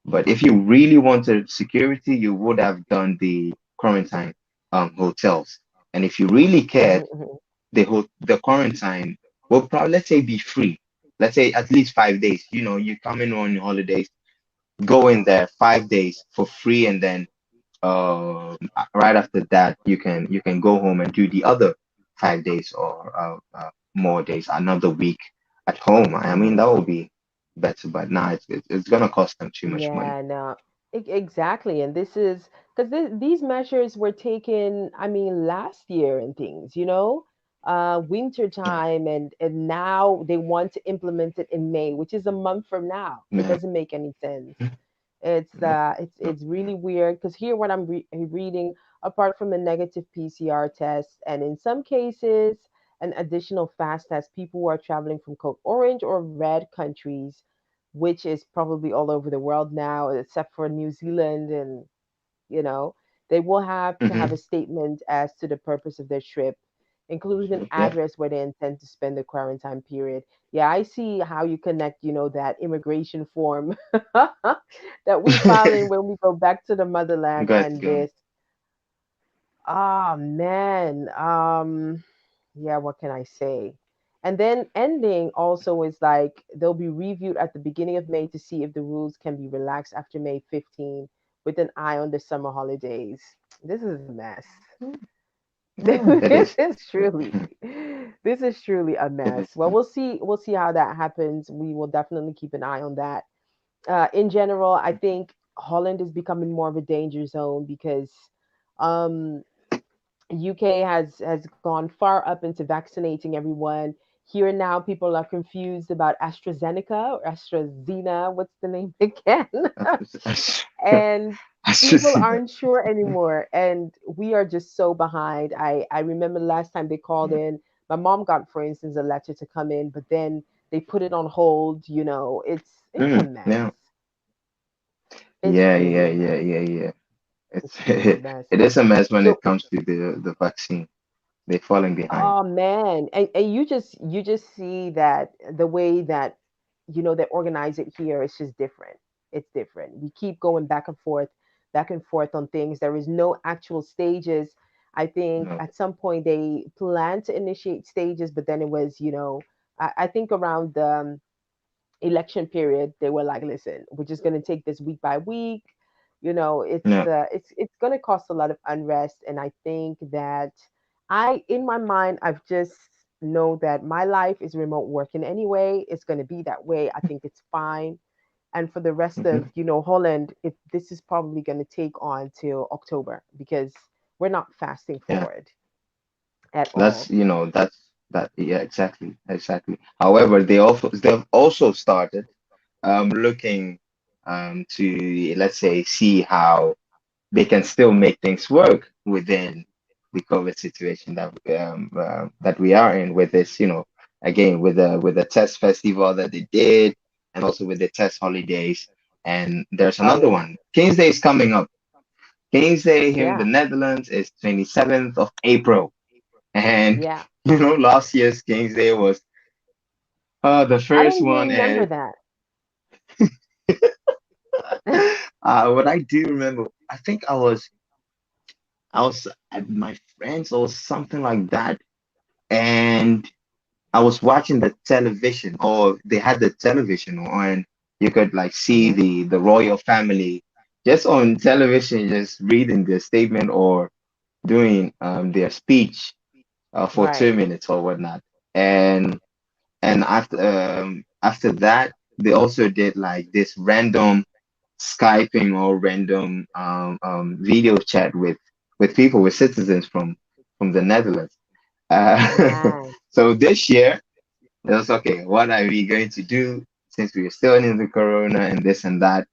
But if you really wanted security, you would have done the quarantine hotels. And if you really Hmm. cared, Hmm. the quarantine will probably, let's say, be free. Let's say at least 5 days. You come in on your holidays, go in there 5 days for free, and then right after that you can go home and do the other 5 days, or more days, another week at home. I mean, Hmm. that would be better, but now it's gonna cost them too much money. Yeah, no, exactly. And this is because these measures were taken, I mean, last year and things, winter Yeah, time, and now they want to implement it in May, which is a month from now. It yeah. doesn't make any sense. Mhm. It's really weird because here what I'm reading, apart from the negative PCR test, and in some cases an additional fast test, people who are traveling from code orange or red countries, which is probably all over the world now, except for New Zealand, and you know they will have to have Mhm. a statement as to the purpose of their trip, including an Yep. address where they intend to spend the quarantine period. Yeah, I see how you connect, that immigration form that we file in when we go back to the motherland Got to and go. this. Oh man. Yeah, what can I say? And then ending also is like they'll be reviewed at the beginning of May to see if the rules can be relaxed after May 15 with an eye on the summer holidays. This is a mess. Yeah, it is. This is truly a It mess. is. Well, we'll see how that happens. We will definitely keep an eye on that. In general, I think Holland is becoming more of a danger zone because um UK has gone far up into vaccinating everyone. Here now, people are confused about AstraZeneca or AstraZeneca. What's the name again? And That's people just aren't sure anymore. And we are just so behind. I remember last time they called in. My mom got, for instance, a letter to come in, but then they put it on hold. It's a mess. yeah, It's yeah, really yeah, a yeah, mess. yeah, yeah. It's It's really a mess. it is a mess when So it comes to the vaccine. They're falling behind. oh man, and you just see that the way that they organize it here is just different. It's different. We keep going back and forth on things. There is no actual stages. I think No, at some point they planned to initiate stages, but then it was, I think around the election period, they were like, listen, we're just going to take this week by week. no, It's going to cause a lot of unrest, and I think that in my mind, I've just know that my life is remote working anyway. It's going to be that way. I think it's fine. And for the rest hmm of Holland, this is probably going to take on till October because we're not fasting yeah. forward at That's all. you know that's that yeah, exactly, exactly. However, they've also started looking to, let's say, see how they can still make things work within the COVID situation that we are in, with this, again, with the test festival that they did, and also with the test holidays. And there's Oh another yeah, one. King's Day is coming up. King's Day here in the yeah, Netherlands is 27th of April. And yeah. last year's King's Day was the I first don't even one. remember And that. what I do remember, I think I was at my friend's or something like that, and I was watching the television, or they had the television on. You could like see Hmm. the royal family just on television, just reading their statement or doing their speech for Right. 2 minutes or whatnot. And after that, they also did like this random Skyping or random video chat with people, with citizens from the Netherlands. Nice. So this year, it was okay. What are we going to do since we are still in the corona and this and that?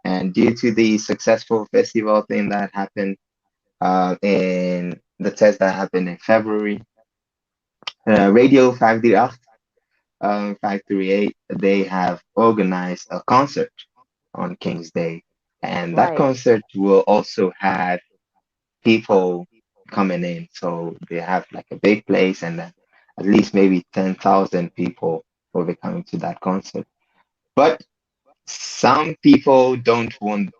And due to the successful festival thing that happened in the test that happened in February, Radio 538, they have organized a concert on King's Day. And that Right. concert will also have people coming in. So they have like a big place, and then at least maybe 10,000 people will be coming to that concert. But some people do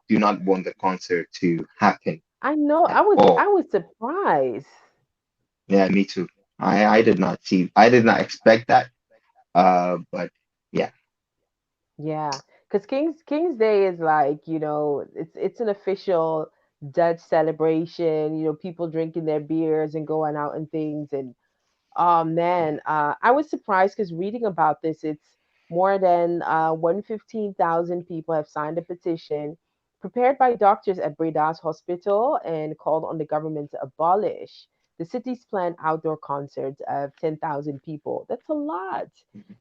not want the concert to happen I know. at I all. was surprised. Yeah, me too. I did not expect that. But yeah, Yeah, because King's Day is like, it's an official Dutch celebration. People drinking their beers and going out and things. And oh man, I was surprised because reading about this, it's more than 115,000 people have signed a petition prepared by doctors at Breda's hospital and called on the government to abolish the city's planned outdoor concerts of 10,000 people. That's a lot.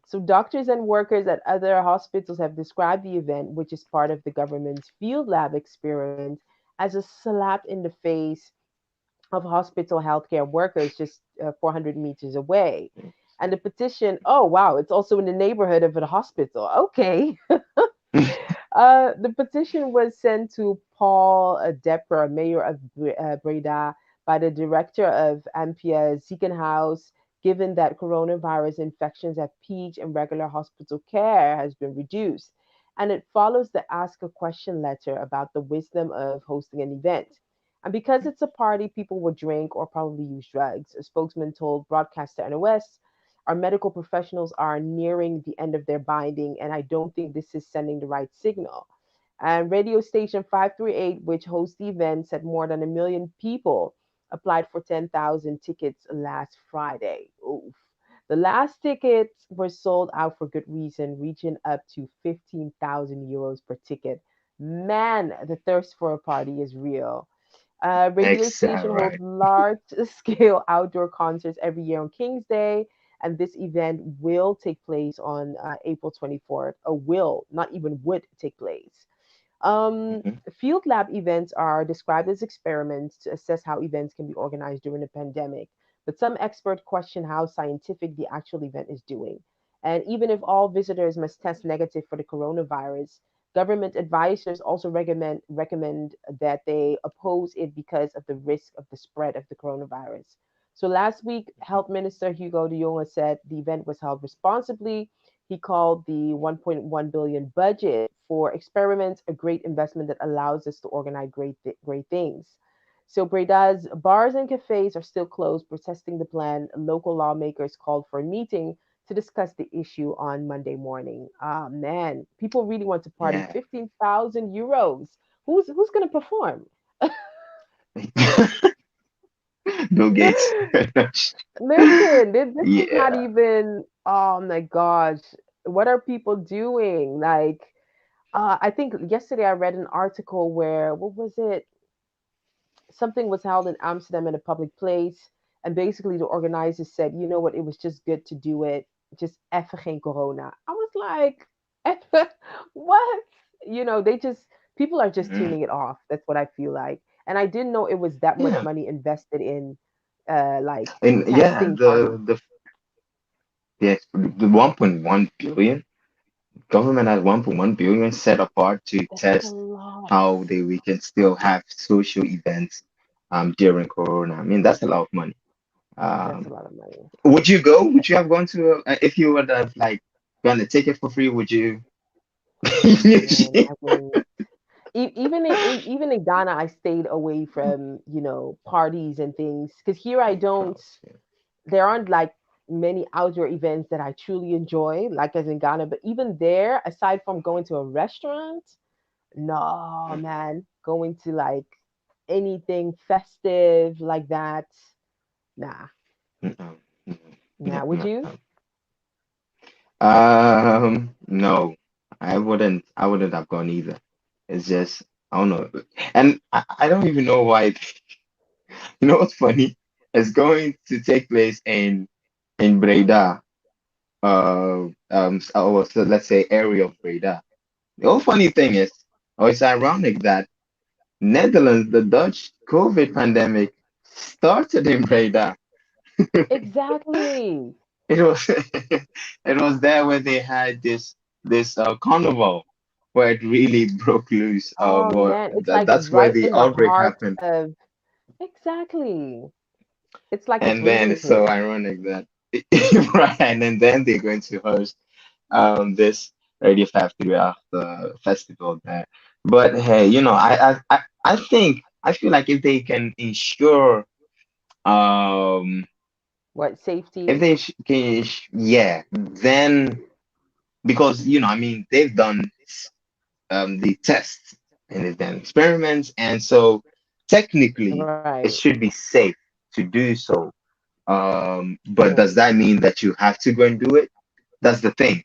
So doctors and workers at other hospitals have described the event, which is part of the government's field lab experiment, as a slap in the face of hospital healthcare workers just 400 meters away. And the petition, oh wow, it's also in the neighborhood of a hospital. Okay. The petition was sent to Paul Depper, mayor of Breda, by the director of AMPIA Ziekenhuis, given that coronavirus infections have peaked and regular hospital care has been reduced. And it follows the Ask a Question letter about the wisdom of hosting an event. And because it's a party, people will drink or probably use drugs. A spokesman told broadcaster NOS, our medical professionals are nearing the end of their binding, and I don't think this is sending the right signal. And radio station 538, which hosts the event, said more than 1 million people applied for 10,000 tickets last Friday. Oof. The last tickets were sold out for good reason, reaching up to 15,000 euros per ticket. Man, the thirst for a party is real. Radio station holds Right. large scale outdoor concerts every year on King's Day, and this event will take place on April 24th, or will, not even would take place. Mhm. Field lab events are described as experiments to assess how events can be organized during a pandemic, but some experts question how scientific the actual event is doing. And even if all visitors must test negative for the coronavirus, government advisors also recommend that they oppose it because of the risk of the spread of the coronavirus. So last week, Health Minister Hugo de Jonge said the event was held responsibly. He called the 1.1 billion budget for experiments a great investment that allows us to organize great things. So Breda's bars and cafes are still closed, protesting the plan. Local lawmakers called for a meeting to discuss the issue on Monday morning. Ah man, people really want to party. Yeah. 15,000 euros. Who's gonna perform? Bill Gates. Listen, this is not Yeah. even. Oh my gosh, what are people doing? Like, I think yesterday I read an article where what was it? Something was held in Amsterdam in a public place, and basically the organizers said, you know what, it was just good to do it, just even geen corona. I was like, "Effe, what? You know, they just people are just Mhm. tuning it off. That's what I feel like, and I didn't know it was that much Yeah. money invested in, like And yeah, testing parties. the 1.1 billion government has 1.1 billion set apart to That's a test lot. how we can still have social events during Corona. I mean, that's a lot of money. That's a Um, lot of money. would you go? Would you have gone to if you would have like gotten a ticket for free? Would you? Man, I wouldn't. Even in Ghana, I stayed away from parties and things because here I Of don't. course, yeah. There aren't like many outdoor events that I truly enjoy, like as in Ghana. But even there, aside from going to a restaurant, no man, going to like anything festive like that, nah, No, no, no, nah. Would no, you? no. No, I wouldn't have gone either. It's just, I don't know. And I don't even know why. You know what's funny? It's going to take place in Breda, or so let's say area of Breda. The whole funny thing is, oh, it's ironic that Netherlands, the Dutch COVID pandemic started in Breda. Exactly. It was it was there where they had this carnival where it really broke loose. Oh Or man, it's like that's where right the in the outbreak heart happened. of exactly. It's like its And then it's so livelihood. ironic that right, and then they're going to host this Radio 538 festival there. But hey, I think I feel like if they can ensure um What if safety? they yeah, then because I mean they've done the tests and they've done experiments, and so technically Right. it should be safe to do so. But True. does that mean that you have to go and do it? That's the thing.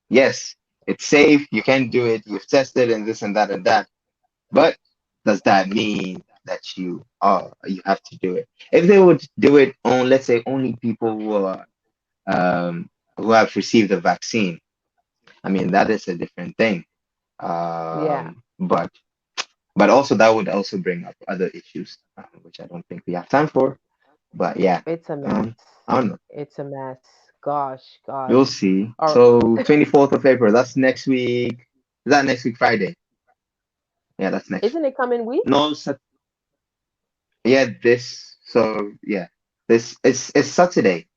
Yes, it's safe, you can do it, you've tested and this and that and that. But does that mean that you have to do it? If they would do it on, let's say, only people who have received the vaccine, I mean that is a different thing. Yeah. But also that would also bring up other issues, which I don't think we have time for. But yeah, It's a mess. um, I don't know. It's a mess. Gosh, We'll gosh. see. Or So 24th of April, that's next week. Is that next week Friday? Yeah, that's next. isn't it coming week? No, yeah, this So yeah, this it's Saturday.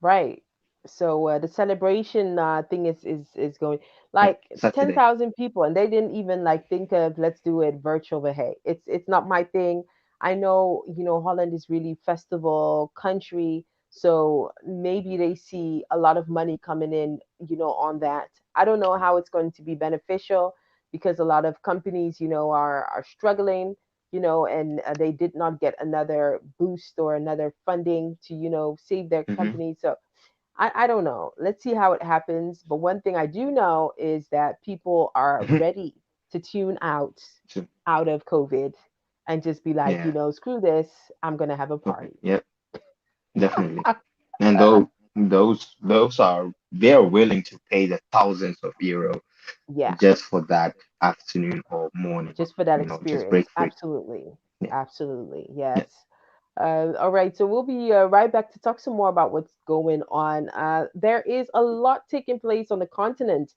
Right. So the celebration thing is going Yeah, like Saturday. 10,000 people, and they didn't even like think of let's do it virtual. But hey, it's not my thing. I know, Holland is really festival country, so maybe they see a lot of money coming in, on that. I don't know how it's going to be beneficial because a lot of companies, are struggling, and they did not get another boost or another funding to, save their Mm-hmm. company. So I don't know. Let's see how it happens. But one thing I do know is that people are ready to tune So, out of COVID and just be like, yeah. screw this. I'm gonna have a Okay. party. Yep. Definitely. And those are they're willing to pay the thousands of euro Yeah, just for that afternoon or morning. just for that Just experience. break free. Absolutely. Yeah. Absolutely. Yeah. Yes. All right, so we'll be right back to talk some more about what's going on. There is a lot taking place on the continent.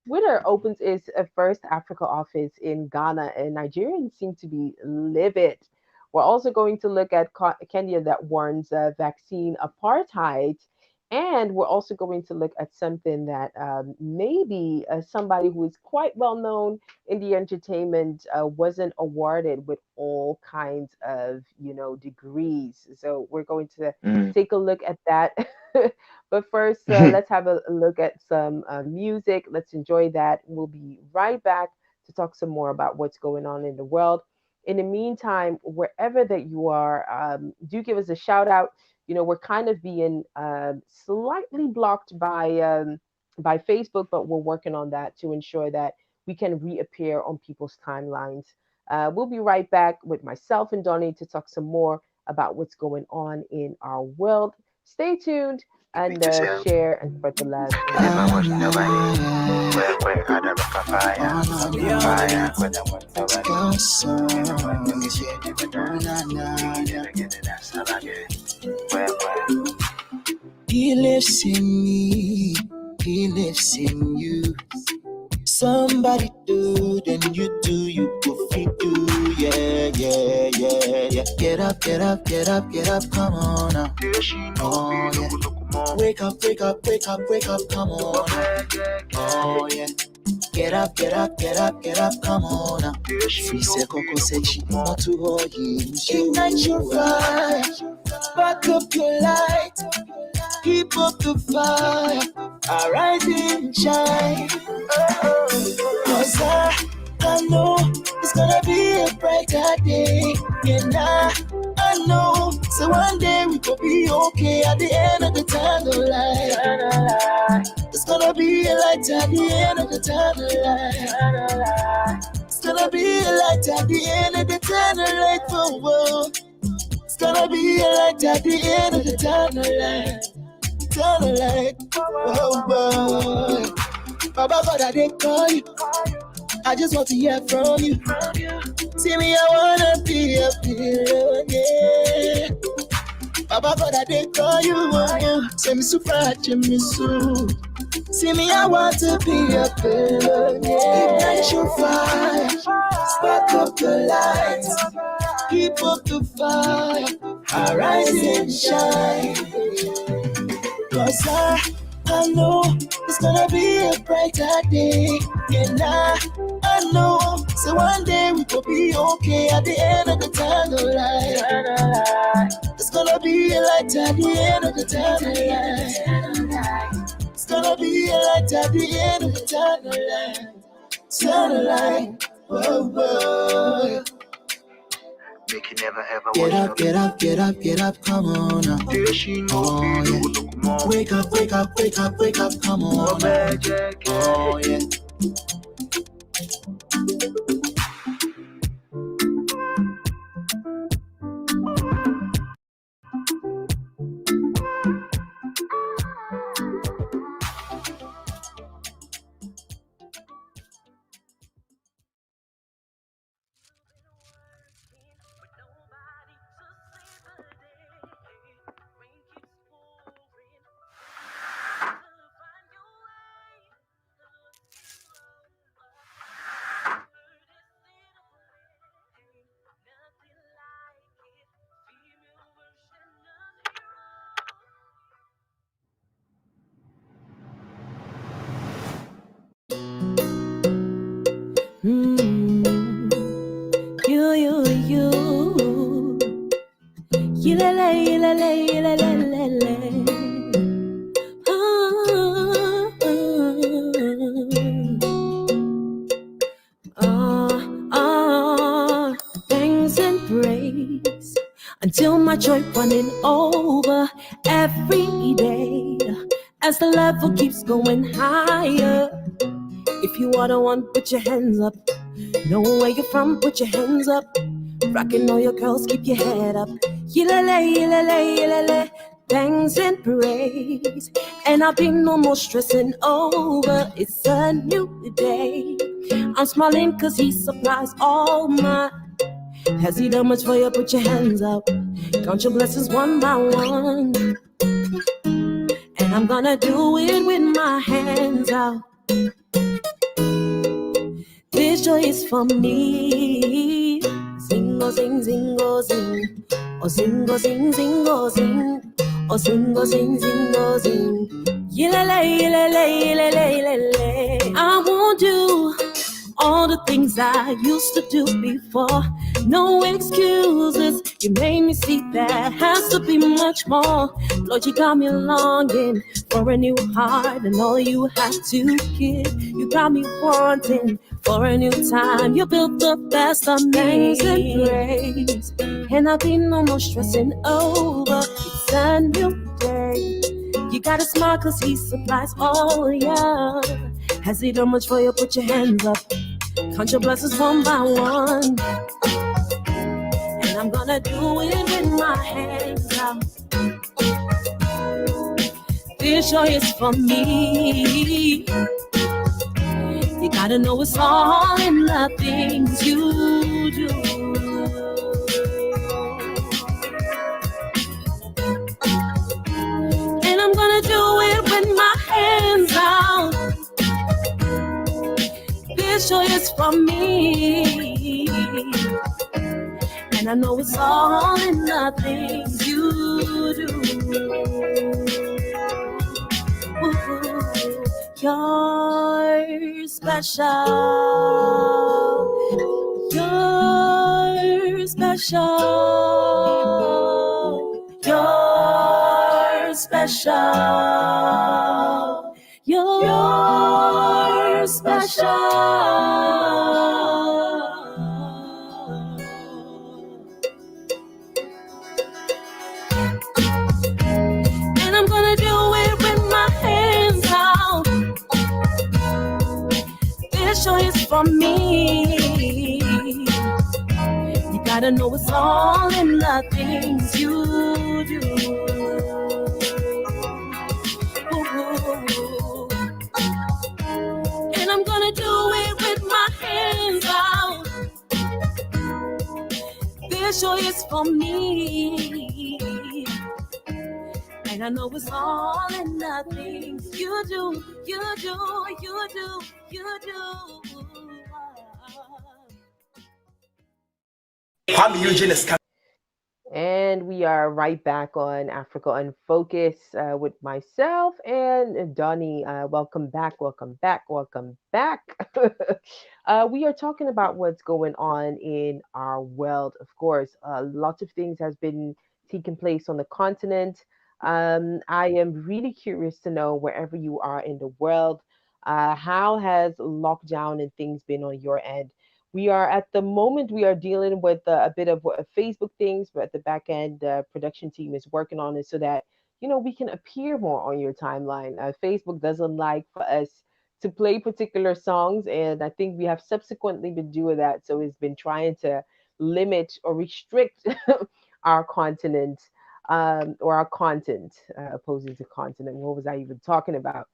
Twitter opens its first Africa office in Ghana, and Nigerians seem to be livid. We're also going to look at Kenya that warns vaccine apartheid. And we're also going to look at something that maybe somebody who is quite well known in the entertainment wasn't awarded with all kinds of degrees. So we're going to Mm. take a look at that. But first, let's have a look at some music. Let's enjoy that. We'll be right back to talk some more about what's going on in the world. In the meantime, wherever that you are, do give us a shout out. We're kind of being slightly blocked by Facebook, but we're working on that to ensure that we can reappear on people's timelines. We'll be right back with myself and Donny to talk some more about what's going on in our world. Stay tuned and share and spread the love in the He lives in me, he lives in you. Somebody do, then you go fit do, yeah, yeah, yeah, yeah. Get up, get up, get up, get up, come on now. Oh, yeah. Wake up, wake up, wake up, wake up, come on now. Oh, yeah. Get up, get up, get up, get up, come on now. Free se coco sechi, not to hold you. Ignite your fire, back up your light, keep up the fire, arise and shine. Cause I know it's gonna be a brighter day. And I know, so one day we could be okay at the end of the tunnel light. It's gonna be a light at the end of the tunnel light. It's gonna be a light at the end of the tunnel light. Oh, whoa. It's gonna be a light at the end of the tunnel light. Tunnel light. Whoa, whoa. Baba God, I didn't call you. I just want to hear from you. See me, I wanna be a billionaire. Baba God, I didn't call you. Say me so fragile, me so. See me, I want to be a billionaire. Ignite your fire, spark up the light, keep up the fire, arise and shine. Cause I know it's gonna be a brighter day. And I know, so one day we could be okay at the end of the tunnel light. It's gonna be a light at the end of the tunnel light. It's gonna be a light at the end of the tunnel light. Tunnel light, whoa, whoa. Make you never ever get up, get up, get up, get up, come on now. Oh, yeah. Wake up, wake up, wake up, wake up, come on now. Oh, yeah. till my joy running over every day as the level keeps going higher. If you are the one, put your hands up. Know where you're from, put your hands up. Rockin' all your girls, keep your head up. Yilele, yilele, yilele. Thanks and praise. And I'll be no more stressing over. It's a new day. I'm smiling cause he supplies all my. Has he done much for you? Put your hands up. Count your blessings one by one. And I'm gonna do it with my hands out. This joy is for me. Sing, oh, sing, sing, oh, sing. Oh, sing, oh, sing, sing, oh, sing. Oh, sing, oh, sing, sing, oh, sing. Yilele, yilele, yilele, yilele. I won't do all the things I used to do before. No excuses. You made me see that has to be much more. Lord, you got me longing for a new heart and all you have to give. You got me wanting for a new time. You built the best of me. Thanks and praise. And I'll be no more stressing over. It's a new day. You gotta smile cause he supplies all, yeah. Has he done much for you? Put your hands up. Count your blessings one by one. And I'm gonna do it with my hands out. This joy is for me. You gotta know it's all in the things you do. And I'm gonna do it with my hands out. This joy is for me. And I know it's all in the things you do. Ooh, you're special. You're special. You're special. You're special. And I'm gonna do it with my hands out. This joy is for me. You gotta know it's all in the things you do. Ooh. And I'm gonna do it with my hands out. This joy is for me. And I know it's all in the things you do, you do, you do, you do. And we are right back on Africa Unfocus with myself and Donny. Welcome back, welcome back, welcome back. We are talking about what's going on in our world. Of course, lots of things has been taking place on the continent. I am really curious to know wherever you are in the world, how has lockdown and things been on your end? We are at the moment we are dealing with a bit of Facebook things, but at the back end, the production team is working on it so that we can appear more on your timeline. Facebook doesn't like for us to play particular songs, and I think we have subsequently been doing that. So it's been trying to limit or restrict our continent or our content, opposing to continent. What was I even talking about?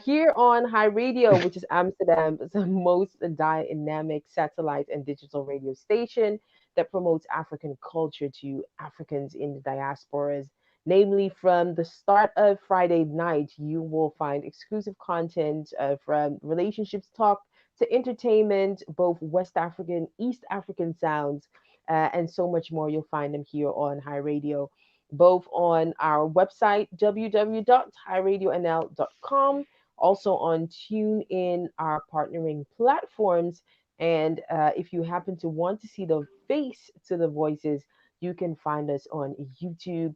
Here on High Radio, which is Amsterdam's most dynamic satellite and digital radio station that promotes African culture to Africans in the diasporas. Namely, from the start of Friday night, you will find exclusive content from relationships talk to entertainment, both West African, East African sounds, and so much more. You'll find them here on High Radio, both on our website, www.highradionl.com, also on TuneIn, our partnering platforms. And if you happen to want to see the face to the voices, you can find us on YouTube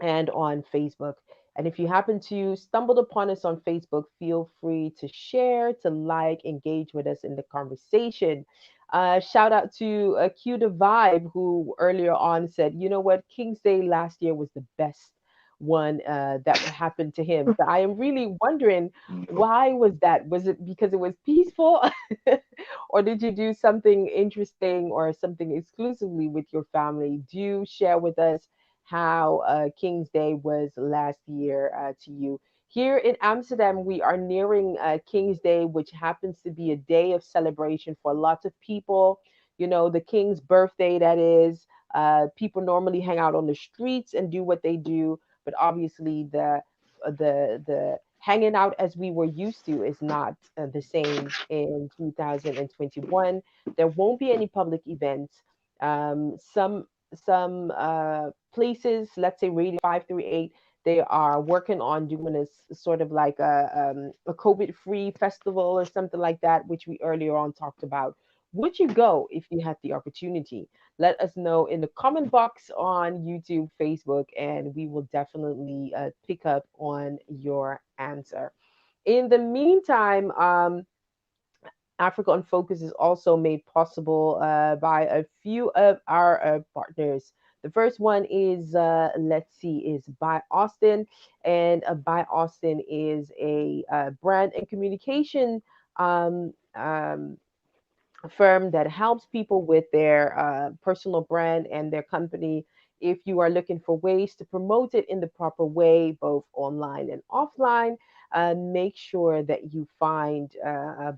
and on Facebook. And if you happen to stumble upon us on Facebook, feel free to share, to like, engage with us in the conversation. Shout out to Q the Vibe, who earlier on said, you know what, King's Day last year was the best one that happened to him. So I am really wondering, No. why was that? Was it because it was peaceful, or did you do something interesting or something exclusively with your family? Do share with us how King's Day was last year to you. Here in Amsterdam, we are nearing King's Day, which happens to be a day of celebration for lots of people. You know, the King's birthday, that is. People normally hang out on the streets and do what they do, but obviously the hanging out as we were used to is not the same in 2021. There won't be any public events. Some places, let's say Radio 538, they are working on doing a sort of like a COVID-free festival or something like that, which we earlier on talked about. Would you go if you had the opportunity? Let us know in the comment box on YouTube, Facebook, and we will definitely pick up on your answer. In the meantime, Africa on Focus is also made possible by a few of our partners. The first one is, let's see, is BYAustin, and BYAustin is a brand and communication um, um, firm that helps people with their personal brand and their company. If you are looking for ways to promote it in the proper way, both online and offline, make sure that you find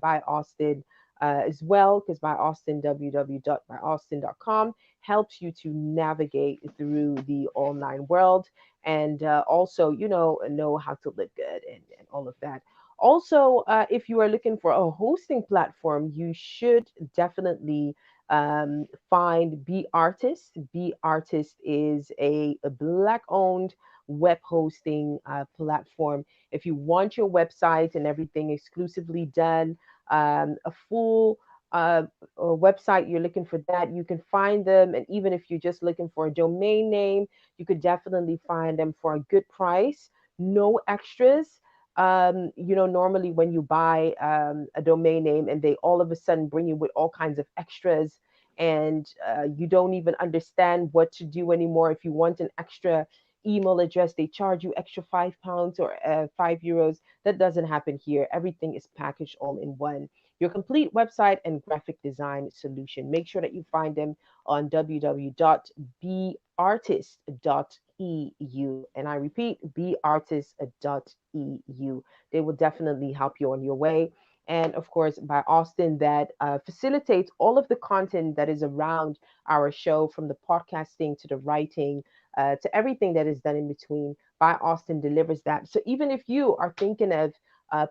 by Austin as well, because by Austin, www.byaustin.com, helps you to navigate through the online world and also, know how to live good and all of that. Also, if you are looking for a hosting platform, you should definitely find Be Artist. Be Artist is a black-owned web hosting platform. If you want your website and everything exclusively done, a full website, you're looking for that, you can find them. And even if you're just looking for a domain name, you could definitely find them for a good price, no extras. Normally when you buy a domain name and they all of a sudden bring you with all kinds of extras, and you don't even understand what to do anymore. If you want an extra email address, they charge you extra £5 or €5. That doesn't happen here. Everything is packaged all in one. Your complete website and graphic design solution. Make sure that you find them on www.bartist.eu. And I repeat, bartist.eu. They will definitely help you on your way. And of course, by Austin, that facilitates all of the content that is around our show, from the podcasting to the writing to everything that is done in between. By Austin delivers that. So even if you are thinking of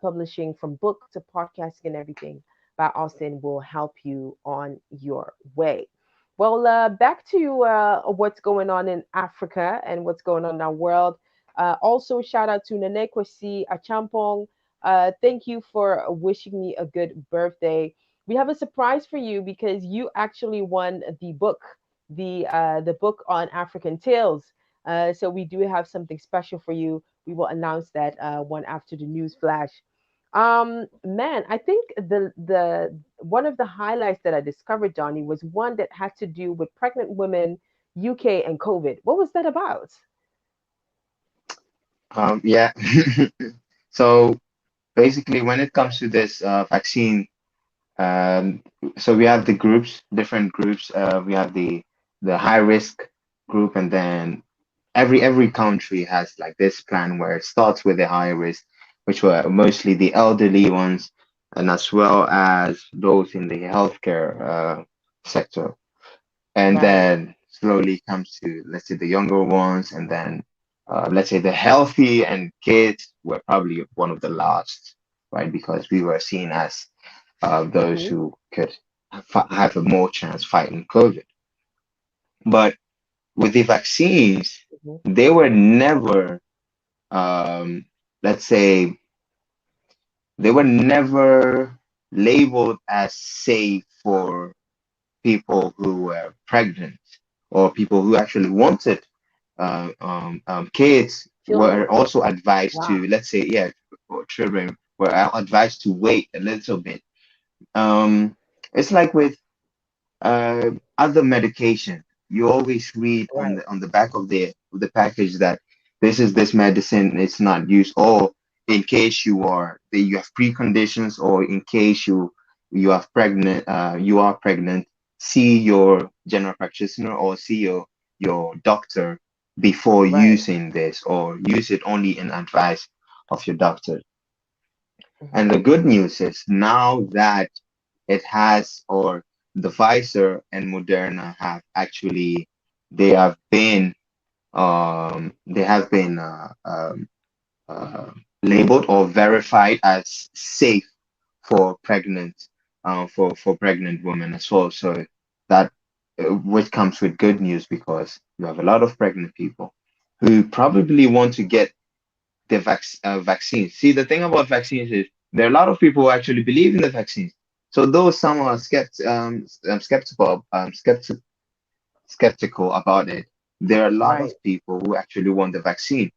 publishing from book to podcasting and everything, by Austin will help you on your way. Well, back to what's going on in Africa and what's going on in our world. Also, shout out to Nanekwesi Achampong. Thank you for wishing me a good birthday. We have a surprise for you because you actually won the book on African tales. So we do have something special for you. We will announce that one after the news flash. Man, I think the one of the highlights that I discovered, Donny, was one that had to do with pregnant women, UK, and COVID. What was that about? Yeah. So basically, when it comes to this vaccine, so we have the groups, different groups. We have the high risk group, and then every country has like this plan where it starts with the high risk, which were mostly the elderly ones, and as well as those in the healthcare sector, and Right. then slowly comes to, let's say, the younger ones, and then let's say the healthy and kids were probably one of the last, right? Because we were seen as those Mm-hmm. who could have a more chance fighting COVID. But with the vaccines, Mm-hmm. they were never, um, let's say, they were never labeled as safe for people who were pregnant or people who actually wanted kids were Children. also advised Wow. to, let's say, yeah, or children were advised to wait a little bit. Um, it's like with other medication. You always read Right. on the back of the package that this medicine is not used, or in case you have preconditions, or in case you are pregnant, see your general practitioner or see your doctor before Right. using this, or use it only in advice of your doctor. And Hmm. the good news is now that it has, or the Pfizer and Moderna have actually, they have been they have been uh, labeled or verified as safe for pregnant women as well. So that which comes with good news, because you have a lot of pregnant people who probably want to get the vaccine. See, the thing about vaccines is there are a lot of people who actually believe in the vaccines. So though some are skeptical about it, there are a lot of Right. people who actually want the vaccine,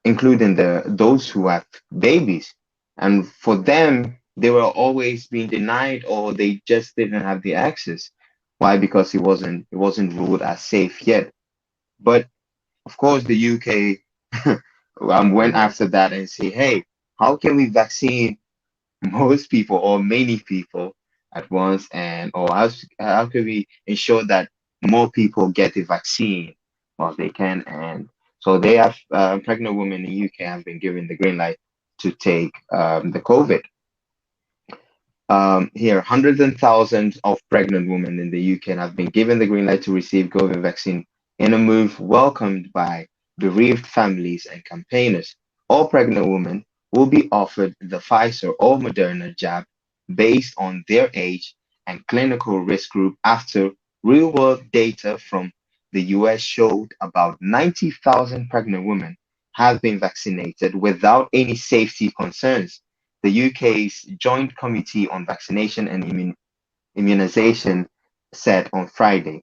including those who have babies. And for them, they were always being denied, or they just didn't have the access. Why? Because it wasn't ruled as safe yet. But of course, the UK went Hmm. after that and say, hey, how can we vaccine most people or many people at once, and or how can we ensure that more people get the vaccine while they can? And so they have pregnant women in the UK have been given the green light to take the COVID. Here, hundreds and thousands of pregnant women in the UK have been given the green light to receive COVID vaccine in a move welcomed by bereaved families and campaigners. All pregnant women will be offered the Pfizer or Moderna jab based on their age and clinical risk group after real-world data from the US showed about 90,000 pregnant women have been vaccinated without any safety concerns. The UK's Joint Committee on Vaccination and Immunization said on Friday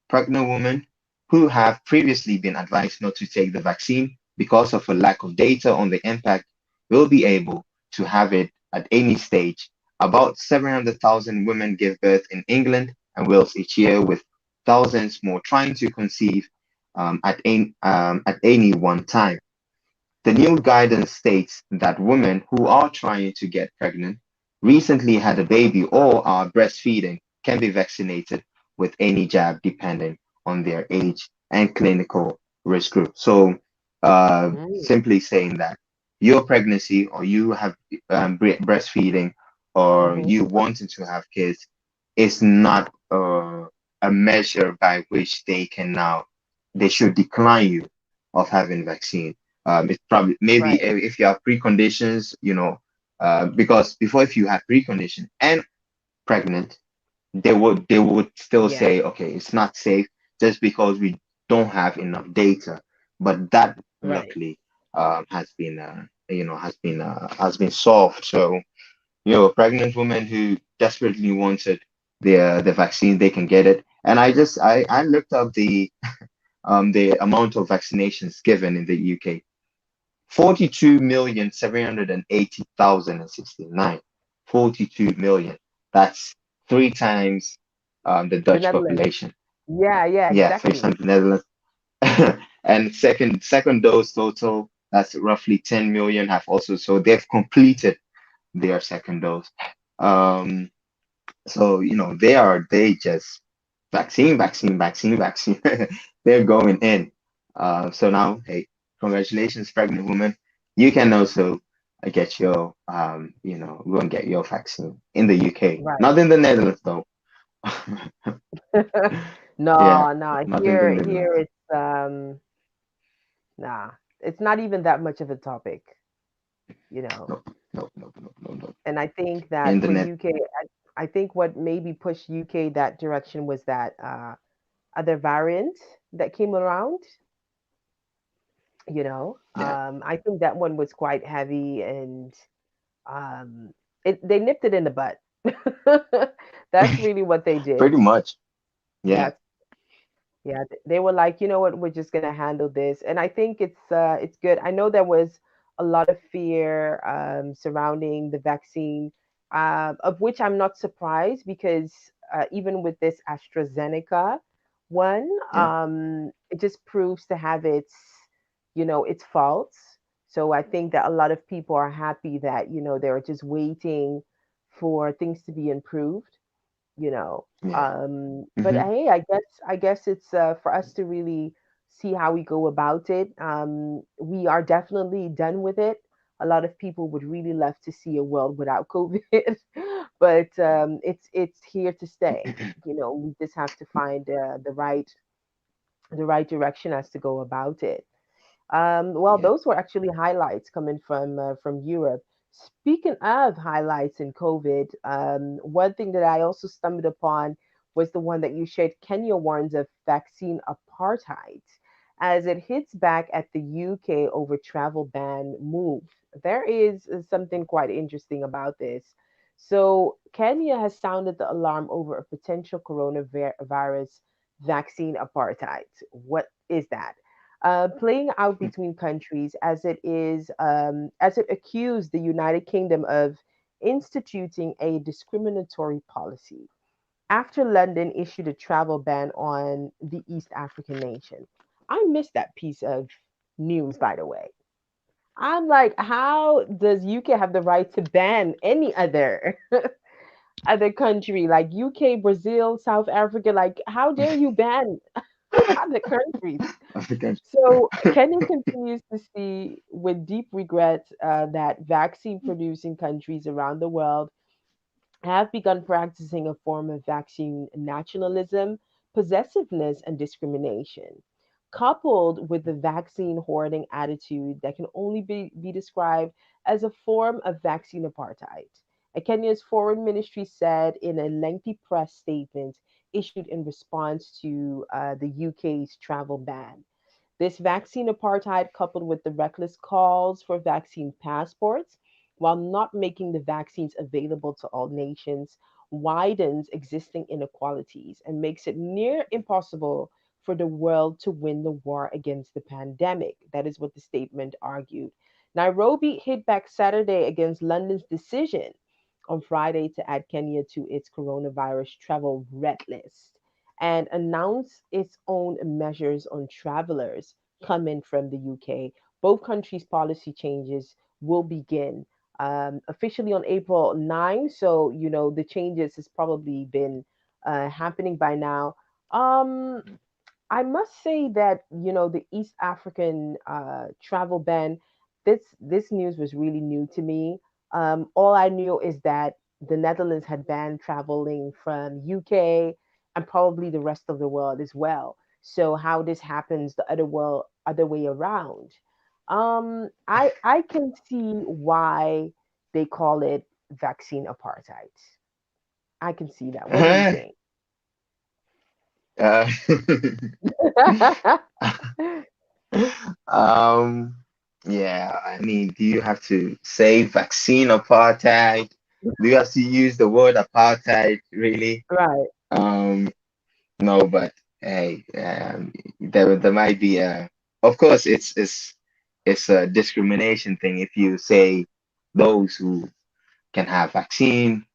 pregnant women who have previously been advised not to take the vaccine because of a lack of data on the impact will be able to have it at any stage. About 700,000 women give birth in England and Wales each year, with thousands more trying to conceive at any one time. The new guidance states that women who are trying to get pregnant, recently had a baby, or are breastfeeding can be vaccinated with any jab depending on their age and clinical risk group. So, Mm. simply saying that your pregnancy, or you have breastfeeding, or Hmm. you wanting to have kids, is not a measure by which they should decline you of having vaccine. It's probably maybe Right. if you have preconditions, because before, if you have precondition and pregnant, they would still Yeah. say, okay, it's not safe just because we don't have enough data. But that Right. luckily has been solved. So pregnant women who desperately wanted the vaccine, they can get it. And I looked up the amount of vaccinations given in the UK. 42,780,069. 42 million. That's three times the The Dutch Netherlands. population. Yeah. Yeah. Yeah, three Exactly. times the Netherlands. And second dose total, that's roughly 10 million have also, so they've completed their second dose. Um, so they just vaccine. They're going in. So now, hey, congratulations, pregnant woman. You can also get go and get your vaccine in the UK, Right. not in the Netherlands though. Yeah, No, no. not in the Here Netherlands. it's nah. It's not even that much of a topic, you know. Nope, nope, nope, nope, nope, nope. And I think In that the for net, UK, I think what maybe pushed UK that direction was that other variant that came around, you know. yeah, I think that one was quite heavy, and um, they nipped it in the butt. That's really what they did. pretty much. Yeah, That's Yeah, they were like, you know what, we're just gonna handle this, and I think it's good. I know there was a lot of fear surrounding the vaccine, of which I'm not surprised because even with this AstraZeneca one, Yeah. it just proves to have its, its faults. So I think that a lot of people are happy that, they're just waiting for things to be improved, you know. Yeah. But Hmm. hey, I guess it's for us to really see how we go about it. We are definitely done with it. A lot of people would really love to see a world without COVID, but it's here to stay. We just have to find the right direction as to go about it. Well, Yeah. those were actually highlights coming from Europe. Speaking of highlights in COVID, one thing that I also stumbled upon was the one that you shared. Kenya warns of vaccine apartheid as it hits back at the UK over travel ban move. There is something quite interesting about this. So, Kenya has sounded the alarm over a potential coronavirus vaccine apartheid. What is that? Playing out between countries as it accused the United Kingdom of instituting a discriminatory policy after London issued a travel ban on the East African nation. I missed that piece of news, by the way. I'm like, how does UK have the right to ban any other other country like UK, Brazil, South Africa? Like, how dare you ban other countries? African. So Kenya continues to see with deep regret that vaccine producing countries around the world have begun practicing a form of vaccine nationalism, possessiveness, and discrimination, coupled with the vaccine hoarding attitude that can only be described as a form of vaccine apartheid. Kenya's foreign ministry said in a lengthy press statement issued in response to the UK's travel ban. This vaccine apartheid, coupled with the reckless calls for vaccine passports, while not making the vaccines available to all nations, widens existing inequalities and makes it near impossible for the world to win the war against the pandemic. That is what the statement argued. Nairobi hit back Saturday against London's decision on Friday to add Kenya to its coronavirus travel red list and announce its own measures on travelers coming from the UK. Both countries' policy changes will begin officially on April 9. So, the changes has probably been happening by now. Um, I must say that the East African travel ban. This news was really new to me. All I knew is that the Netherlands had banned traveling from UK and probably the rest of the world as well. So how this happens the other way around. I can see why they call it vaccine apartheid. I can see that. What do you think? Uh, um, yeah, I mean, do you have to say vaccine apartheid? Do you have to use the word apartheid, really? Right, Um, no, but hey, there might be of course, it's a discrimination thing if you say those who can have vaccine,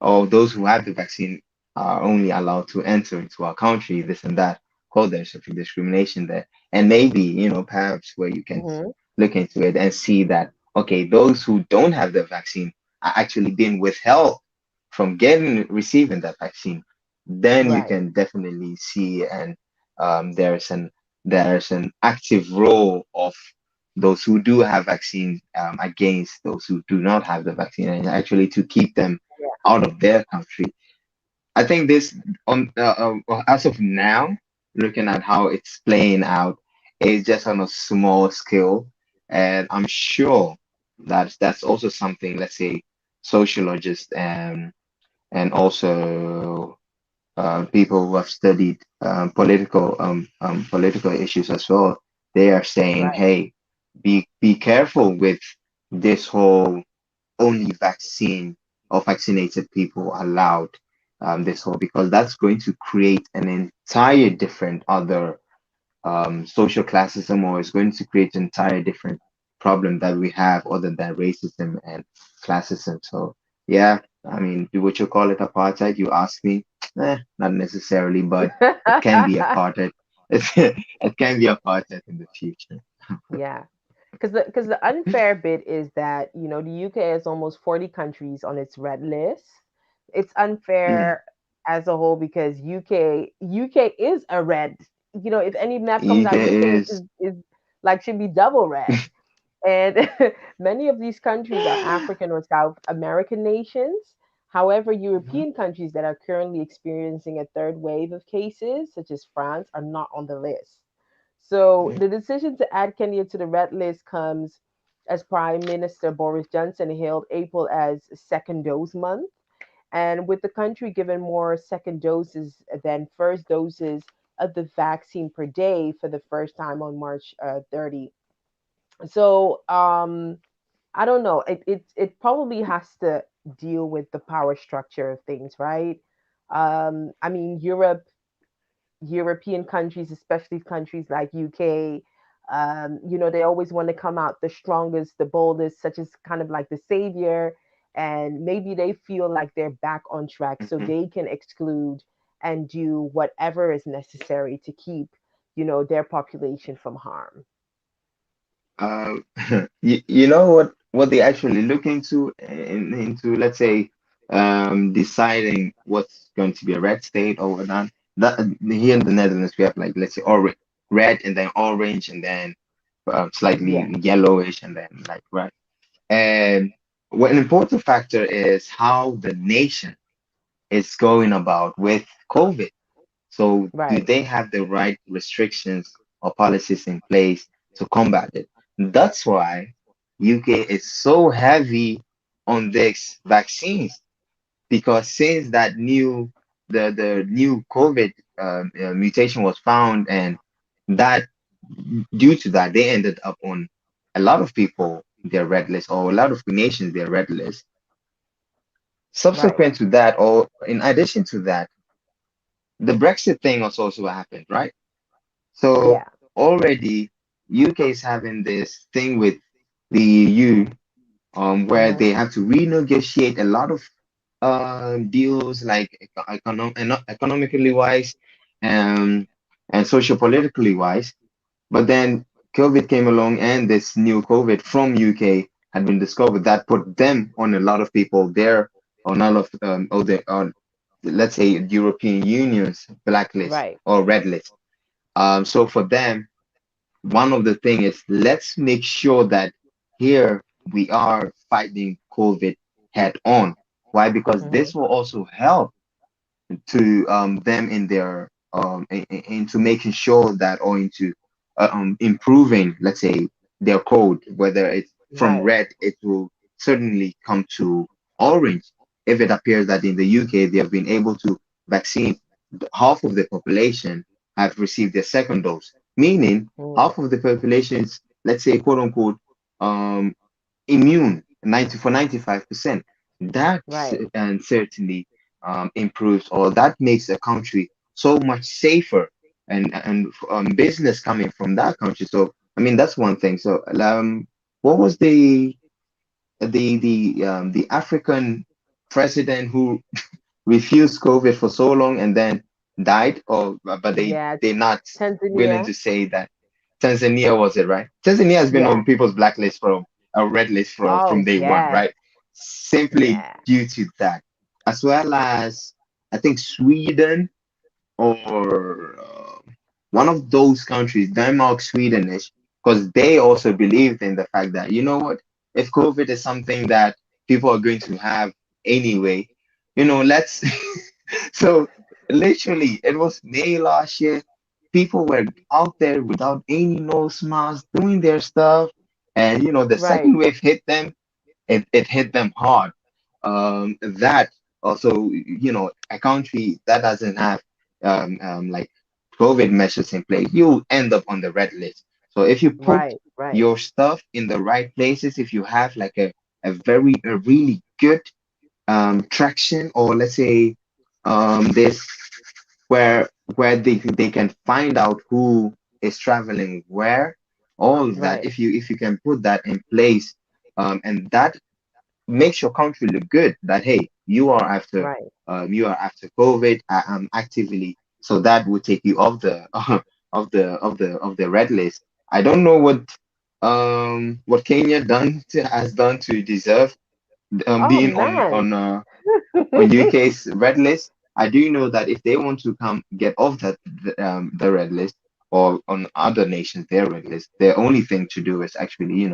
or those who have the vaccine are only allowed to enter into our country, this and that. Call there's such a discrimination there. And maybe, perhaps where you can hmm look into it and see that, okay, those who don't have the vaccine are actually being withheld from receiving that vaccine. Then you right, can definitely see, and there's an active role of those who do have vaccine against those who do not have the vaccine, and actually to keep them yeah, out of their country. I think this as of now, looking at how it's playing out, is just on a small scale, and I'm sure that that's also something. Let's say sociologists and also people who have studied political issues as well. They are saying, right, hey, be careful with this whole only vaccine or vaccinated people allowed, this whole, because that's going to create an entire different other social classism, or it's going to create an entire different problem that we have other than racism and classism. So yeah, I mean, do what you call it apartheid, you ask me. not necessarily, but it can be a part of it can be a part of in the future. Yeah. Because the unfair bit is that, the UK has almost 40 countries on its red list. It's Mm. unfair as a whole because UK is a red. If any map comes out, There UK is. is like should be double red. And many of these countries are African or South American nations. However, Mhm. European countries that are currently experiencing a third wave of cases, such as France, are not on the list. So Yeah. the decision to add Kenya to the red list comes as Prime Minister Boris Johnson hailed April as second dose month. And with the country given more second doses than first doses of the vaccine per day for the first time on March 30. So I don't know. It probably has to deal with the power structure of things, right? I mean, European countries, especially countries like UK, they always want to come out the strongest, the boldest, such as kind of like the savior. And maybe they feel like they're back on track so Mhm. they can exclude and do whatever is necessary to keep, their population from harm. Uh, you know what they actually look into, let's say, deciding what's going to be a red state or whatnot. That here in the Netherlands we have, like, let's say, red and then orange and then slightly Yeah, yellowish and then like red. And what an important factor is how the nation is going about with COVID. So do right. they have the right restrictions or policies in place to combat it? That's why UK is so heavy on this vaccines, because since the new COVID mutation was found, and that due to that they ended up on a lot of people their red list, or a lot of nations their red list. Right. Subsequent to that, or in addition to that, the Brexit thing also happened, right? So Yeah. already UK is having this thing with the EU, where Hmm. they have to renegotiate a lot of deals, like economically wise, um, and socio politically wise. But then COVID came along, and this new COVID from UK had been discovered that put them on a lot of people there on all of on, let's say, European Union's blacklist Right. or red list. So for them, one of the thing is, let's make sure that here we are fighting COVID head on. Why? Because Hmm. this will also help to them in their into making sure that, or into improving, let's say, their code, whether it's from Right. red, it will certainly come to orange if it appears that in the UK they have been able to vaccine half of the population have received their second dose, meaning Mm. half of the population is, let's say, quote unquote, um, immune 95%. That Right. and certainly improves, or that makes a country so much safer, and business coming from that country. So I mean, that's one thing. So what was the African president who refused COVID for so long and then died, or but Yeah. they're not willing Tanzania. to say that? Tanzania, was it, right? Tanzania has been Yeah. on people's blacklist from a red list from Oh, day one, yes. right? Simply Yeah. due to that, as well as I think Sweden, or one of those countries, Denmark, Swedenish, because they also believed in the fact that, you know what, if COVID is something that people are going to have anyway, let's. So literally, it was May last year. People were out there without any nose masks, doing their stuff, and the Right. second wave hit them. It hit them hard. That also, a country that doesn't have like COVID measures in place, you end up on the red list. So if you put Right. Right. your stuff in the right places, if you have like a really good traction, or let's say this where they can find out who is traveling where, all of that, Right. if you can put that in place, and that makes your country look good, that hey, Right. you are after COVID actively, so that would take you off the of the red list. I don't know what Kenya has done to deserve Oh being man. on UK's red list. I do know that if they want to come get off the red list or on other nations their red list, the only thing to do is actually,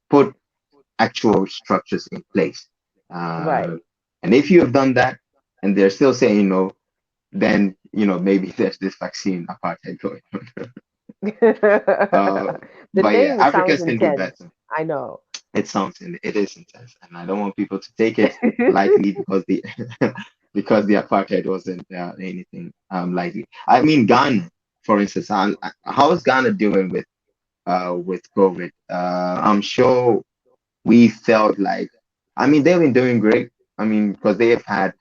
put actual structures in place. Uh, Right. and if you have done that and they're still saying no, then maybe there's this vaccine apartheid going on. Uh, The but yeah, name Africa sounds can do intense. better. I know. It is intense, and I don't want people to take it lightly because the because the apartheid wasn't anything lightly. I mean, Ghana, for instance, how is Ghana doing with COVID? I'm sure we felt like, I mean, they've been doing great. I mean, because they have had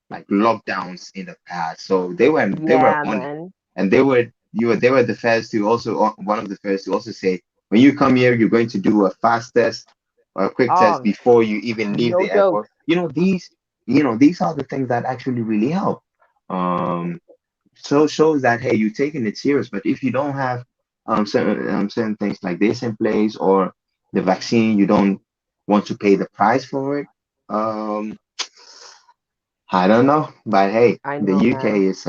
like lockdowns in the past, so they were Yeah, on it, man. and they were the first to also one of the first to also say, when you come here, you're going to do a fast test or a quick test Oh, before you even leave no the airport. joke. These are the things that actually really help. Um, so shows that, hey, you're taking it serious. But if you don't have certain things like this in place, or the vaccine, you don't want to pay the price for it. Um, I don't know, but hey, I the know, UK man. is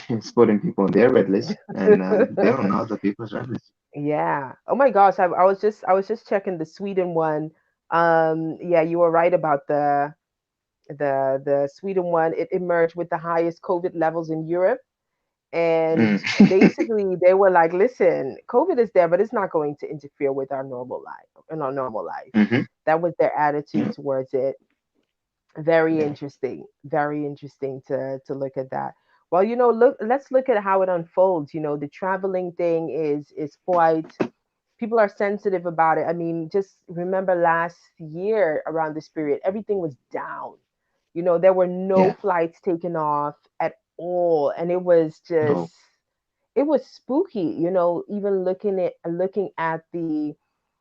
is putting people on their red list, and they're on other people's red list. Yeah. Oh my gosh, I was just checking the Sweden one. Yeah, you were right about the Sweden one. It emerged with the highest COVID levels in Europe. And Mm. basically they were like, listen, COVID is there, but it's not going to interfere with our normal life, in our normal life. Hmm. That was their attitude Yeah, towards it. Very yeah. interesting. Very interesting to look at that. Well, let's look at how it unfolds. The traveling thing is quite, people are sensitive about it. I mean, just remember last year around this period, everything was down. There were no Yeah. flights taken off at all, and it was just, No. it was spooky. Even looking at the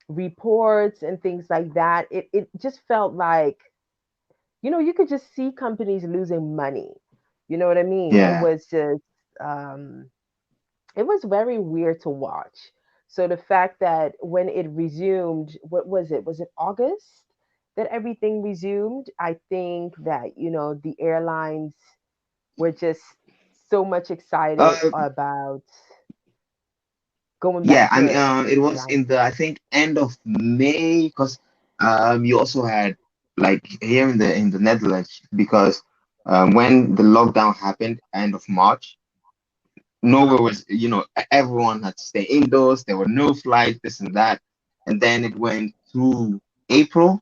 reports and things like that, it just felt like, you could just see companies losing money. You know what I mean? It Yeah. was just, um, it was very weird to watch. So the fact that when it resumed, what was it? Was it August that everything resumed? I think that, the airlines were just so much excited Uh, about going yeah. back I mean, to it was flying. in the, I think, end of May, because you also had, like, here in the Netherlands, because when the lockdown happened, end of March, nowhere was, everyone had to stay indoors. There were no flights, this and that. And then it went through April.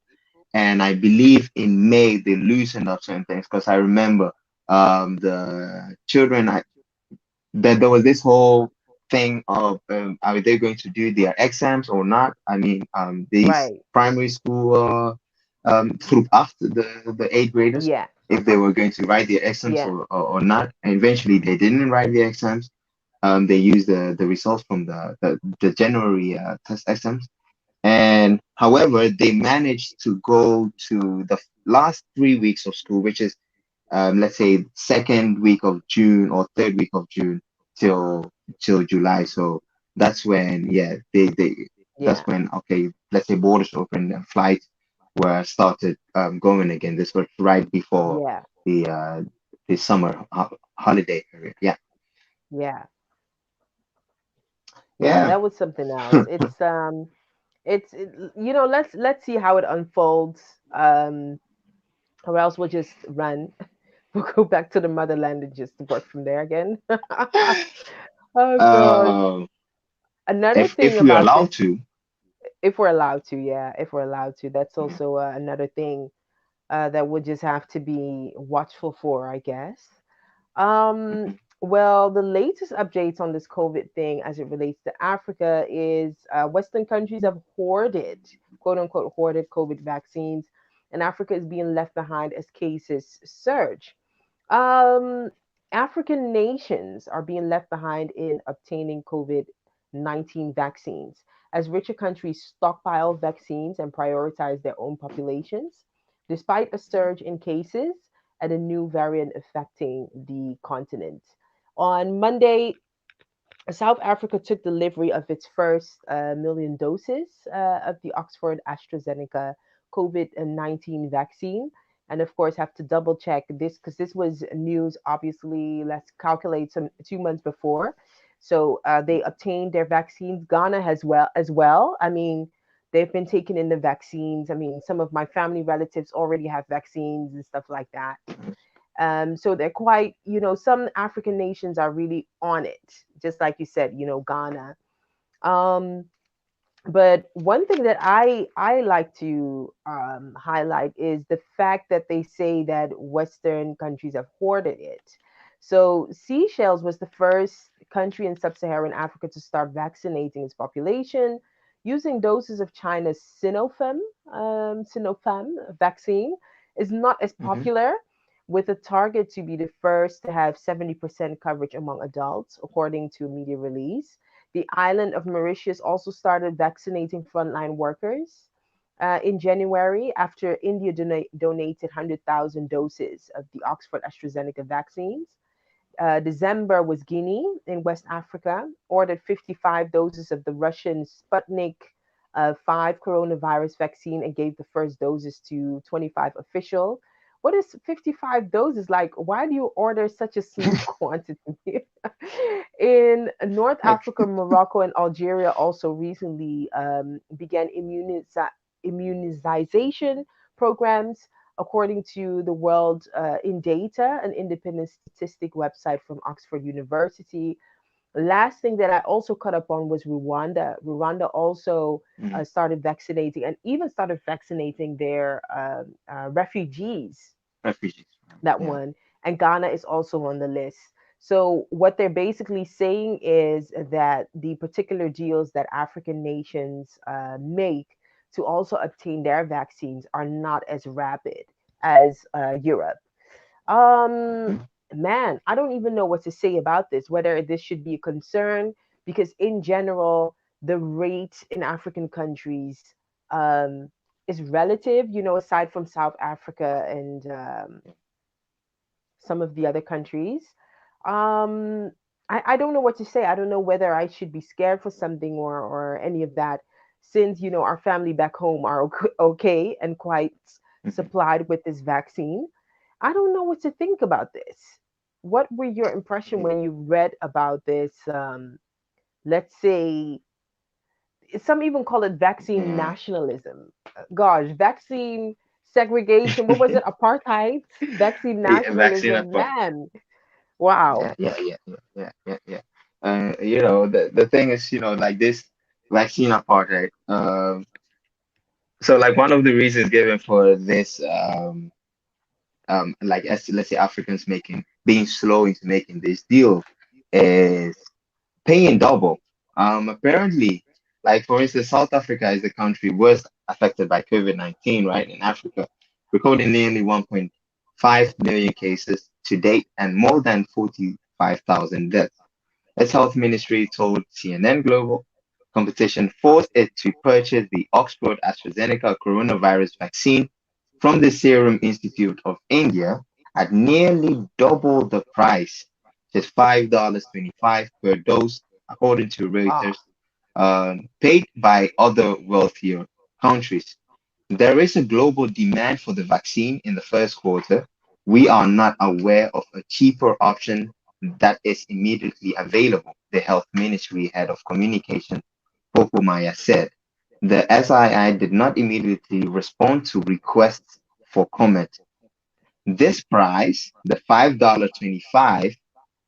And I believe in May, they loosened up certain things. Because I remember the children, that there was this whole thing of, are they going to do their exams or not? I mean, these Right. primary school through after the eighth graders, Yeah. if they were going to write their exams Yeah. or not. And eventually they didn't write the exams. They used the results from the January test exams. And however, they managed to go to the last 3 weeks of school, which is, let's say, second week of June or third week of June till July. So that's when, yeah, that's Yeah. when, okay, let's say borders opened and flights were started going again. This was right before Yeah. the the summer holiday period. Yeah, Yeah. Yeah. yeah. That was something else. Let's see how it unfolds. Or else we'll just run. We'll go back to the motherland and just work from there again. Oh gosh. Um, Another thing if we are about this, allowed to. if we're allowed to, yeah, if we're allowed to, that's also another thing that we'll just have to be watchful for, I guess. Um, well, the latest updates on this COVID thing as it relates to Africa is Western countries have hoarded, quote unquote, hoarded COVID vaccines, and Africa is being left behind as cases surge. Um, African nations are being left behind in obtaining COVID-19 vaccines as richer countries stockpile vaccines and prioritize their own populations. Despite a surge in cases, and a new variant affecting the continent. On Monday, South Africa took delivery of its first million doses of the Oxford AstraZeneca COVID-19 vaccine. And of course, have to double check this because this was news, obviously, let's calculate some 2 months before. So they obtained their vaccines. Ghana as well. I mean, they've been taking in the vaccines. I mean, some of my family relatives already have vaccines and stuff like that. So they're quite, some African nations are really on it, just like you said, Ghana. Um, but one thing that I like to highlight is the fact that they say that Western countries have hoarded it. So Seychelles was the first country in sub-Saharan Africa to start vaccinating its population using doses of China's Sinopharm vaccine. Is not as Hmm. popular, with a target to be the first to have 70% coverage among adults, according to a media release. The island of Mauritius also started vaccinating frontline workers in January after India donated 100,000 doses of the Oxford AstraZeneca vaccines. December was Guinea in West Africa, ordered 55 doses of the Russian Sputnik 5 coronavirus vaccine and gave the first doses to 25 official. What is 55 doses like? Why do you order such a small quantity? In North Like, Africa, Morocco, and Algeria also recently began immunization programs, according to the World in Data, an independent statistic website from Oxford University. Last thing that I also caught up on was Rwanda. Rwanda also mm, started vaccinating and even started vaccinating their refugees, refugees. that Yeah. one. And Ghana is also on the list. So, what they're basically saying is that the particular deals that African nations make to also obtain their vaccines are not as rapid as Europe. Um, Mhm. Man, I don't even know what to say about this, whether this should be a concern, because in general, the rate in African countries um, is relative, aside from South Africa and some of the other countries. Um, I don't know what to say. I don't know whether I should be scared for something or any of that, since, our family back home are okay and quite Mhm. supplied with this vaccine. I don't know what to think about this. What were your impression when you read about this? Let's say some even call it vaccine Yeah. nationalism. Gosh, vaccine segregation. What was it? Apartheid? Vaccine Yeah, vaccine nationalism. apart. Man, wow. Yeah. The thing is, like this vaccine apartheid. So like one of the reasons given for this, like as let's say Africans making being slow into making this deal is paying double. Apparently, like for instance, South Africa is the country worst affected by COVID-19, right? In Africa, recording nearly 1.5 million cases to date and more than 45,000 deaths. Its health ministry told CNN Global competition forced it to purchase the Oxford AstraZeneca coronavirus vaccine from the Serum Institute of India at nearly double the price, just $5.25 per dose, according to Wow. Reuters, paid by other wealthier countries. There is a global demand for the vaccine in the first quarter. We are not aware of a cheaper option that is immediately available, the Health Ministry head of communication, Pokumaya said. The SII did not immediately respond to requests for comment. This price, the $5.25,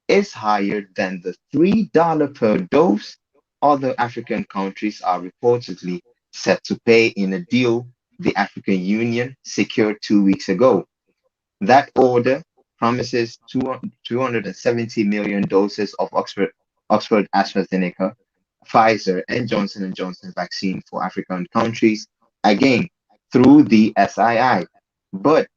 is higher than the $3 per dose other African countries are reportedly set to pay in a deal the African Union secured 2 weeks ago. That order promises 270 million doses of Oxford AstraZeneca, Pfizer, and Johnson & Johnson vaccine for African countries, again through the SII. But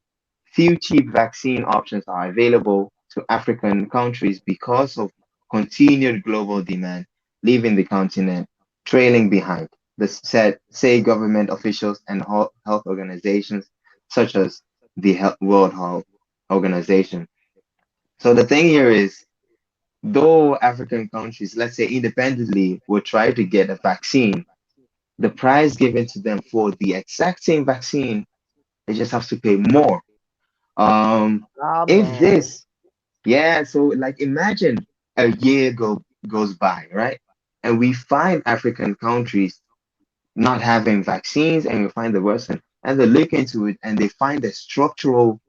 few cheap vaccine options are available to African countries because of continued global demand, leaving the continent trailing behind. This said, say government officials and health organizations such as the World Health. Organization. So the thing here is, though African countries, let's say independently, will try to get a vaccine, the price given to them for the exact same vaccine, they just have to pay more. Um, Oh if man. this, yeah, so like imagine a year goes by, right? And we find African countries not having vaccines, and we find the worsen, and they look into it and they find a structural,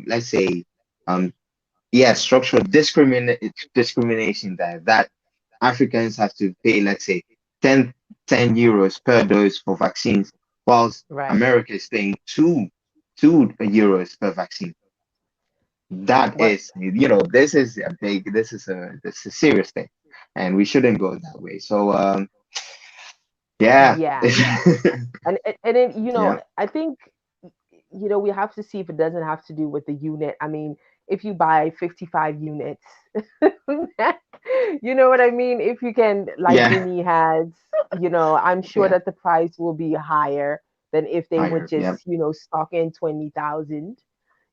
let's say, um, yeah, structural discrimination that Africans have to pay, let's say, 10 euros per dose for vaccines, whilst Right. America is paying two euros per vaccine. That What? is, this is a serious thing, and we shouldn't go that way. So, yeah, Yeah. And then yeah, I think we have to see if it doesn't have to do with the unit. I mean, if you buy 55 units, you know what I mean? If you can, like yeah, Guinea has, I'm sure yeah, that the price will be higher than if they would higher, yeah, just, stock in 20,000.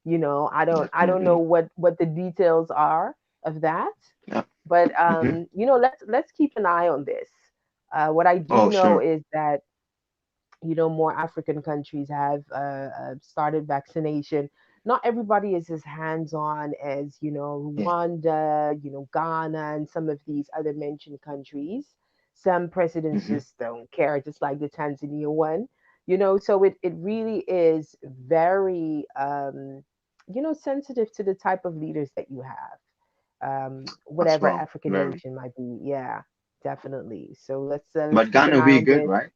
I don't know definitely, what the details are of that, yeah, but hmm, let's keep an eye on this. What I do oh, know sure, is that more African countries have started vaccination. Not everybody is as hands-on as yeah, Rwanda, Ghana, and some of these other mentioned countries. Some presidents hmm, just don't care, just like the Tanzania one. So it really is very sensitive to the type of leaders that you have, as whatever well, African very. nation might be. Yeah, definitely. So let's But keep an Ghana, eye we on good, this. right?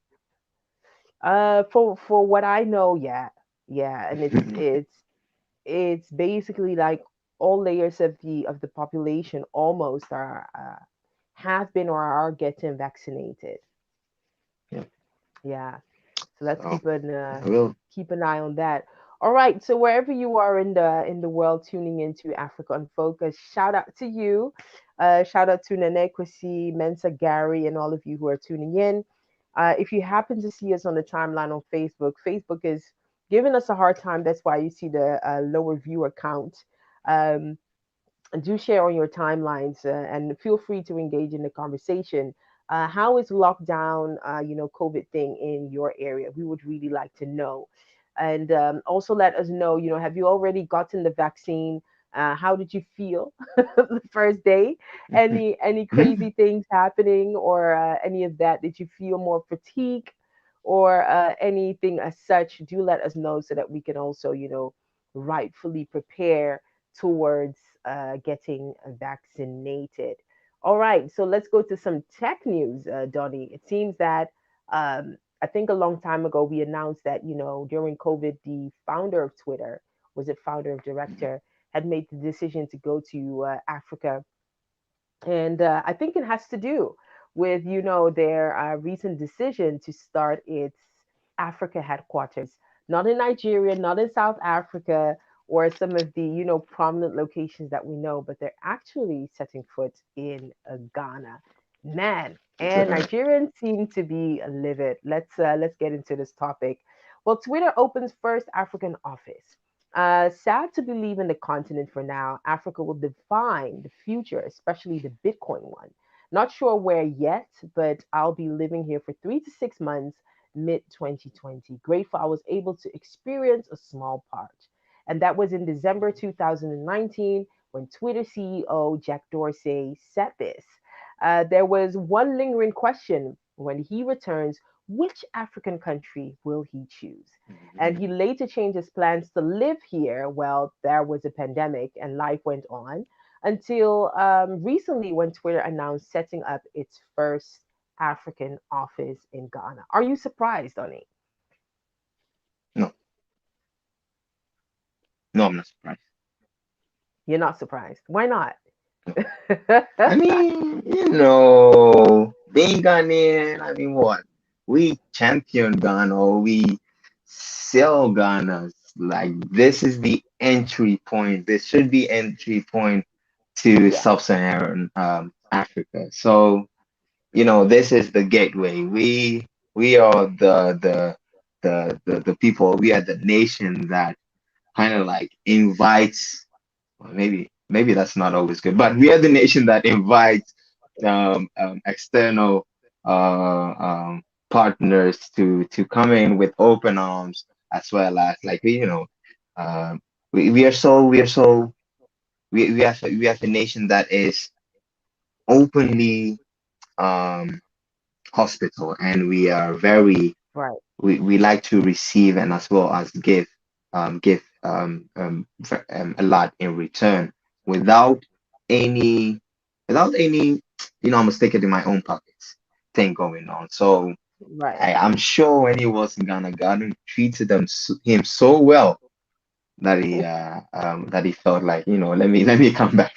For what I know, yeah, yeah, and it's basically like all layers of the population almost are have been or are getting vaccinated. Yeah. Yeah, so let's So I will. keep an eye on that. All right, so wherever you are in the world tuning into Africa on Focus, shout out to you. Shout out to Nene Kwesi, Mensa Gary, and all of you who are tuning in. If you happen to see us on the timeline on Facebook, Facebook is giving us a hard time. That's why you see the lower viewer count. Um, do share on your timelines and feel free to engage in the conversation. How is lockdown, COVID thing in your area? We would really like to know. And also let us know, have you already gotten the vaccine? How did you feel the first day? Any crazy things happening or any of that? Did you feel more fatigue or anything as such? Do let us know so that we can also, rightfully prepare towards getting vaccinated. All right, so let's go to some tech news, Donny. It seems that I think a long time ago we announced that during COVID, the founder of Twitter, was it founder of director, had made the decision to go to Africa, and I think it has to do with their recent decision to start its Africa headquarters, not in Nigeria, not in South Africa, or some of the prominent locations that we know, but they're actually setting foot in Ghana. Man, and Right. Nigerians seem to be livid. Let's get into this topic. Well, Twitter opens first African office. Sad to be leaving the continent for now. Africa will define the future, especially the Bitcoin one. Not sure where yet, but I'll be living here for 3 to 6 months, mid 2020. Grateful I was able to experience a small part. And that was in December 2019 when Twitter CEO Jack Dorsey said this. There was one lingering question: when he returns, which African country will he choose? And Mhm. he later changed his plans to live here. Well, there was a pandemic and life went on until recently when Twitter announced setting up its first African office in Ghana. Are you surprised, Donny? No, no, I'm not surprised. You're not surprised. Why not? No. I mean, being Ghanaian, I mean, what? We champion Ghana, or we sell Ghana. Like, this is the entry point. This should be entry point to Yeah. sub-Saharan Africa. So, this is the gateway. We are the people. We are the nation that kind of like invites, well, maybe that's not always good, but we are the nation that invites external partners to come in with open arms, as well as like um, we have a nation that is openly um, hospital, and we are very Right. we like to receive and as well as give a lot in return without any any I'm gonna stick it in my own pockets thing going on. So Right. I'm sure when he was in Ghana, Ghana treated him so well that he felt like, let me come back.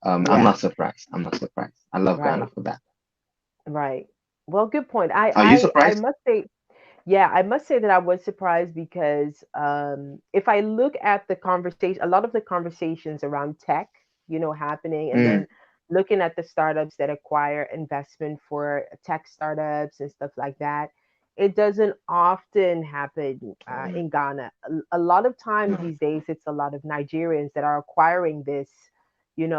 I'm Yeah. not surprised. I'm not surprised. I love Ghana Right. for that. Right. Well, good point. I Are you I I surprised? must say, yeah, I must say that I was surprised because if I look at the conversation, a lot of the conversations around tech, happening, and Mm, then looking at the startups that acquire investment for tech startups and stuff like that, it doesn't often happen in Ghana. A lot of times no. these days, it's a lot of Nigerians that are acquiring this,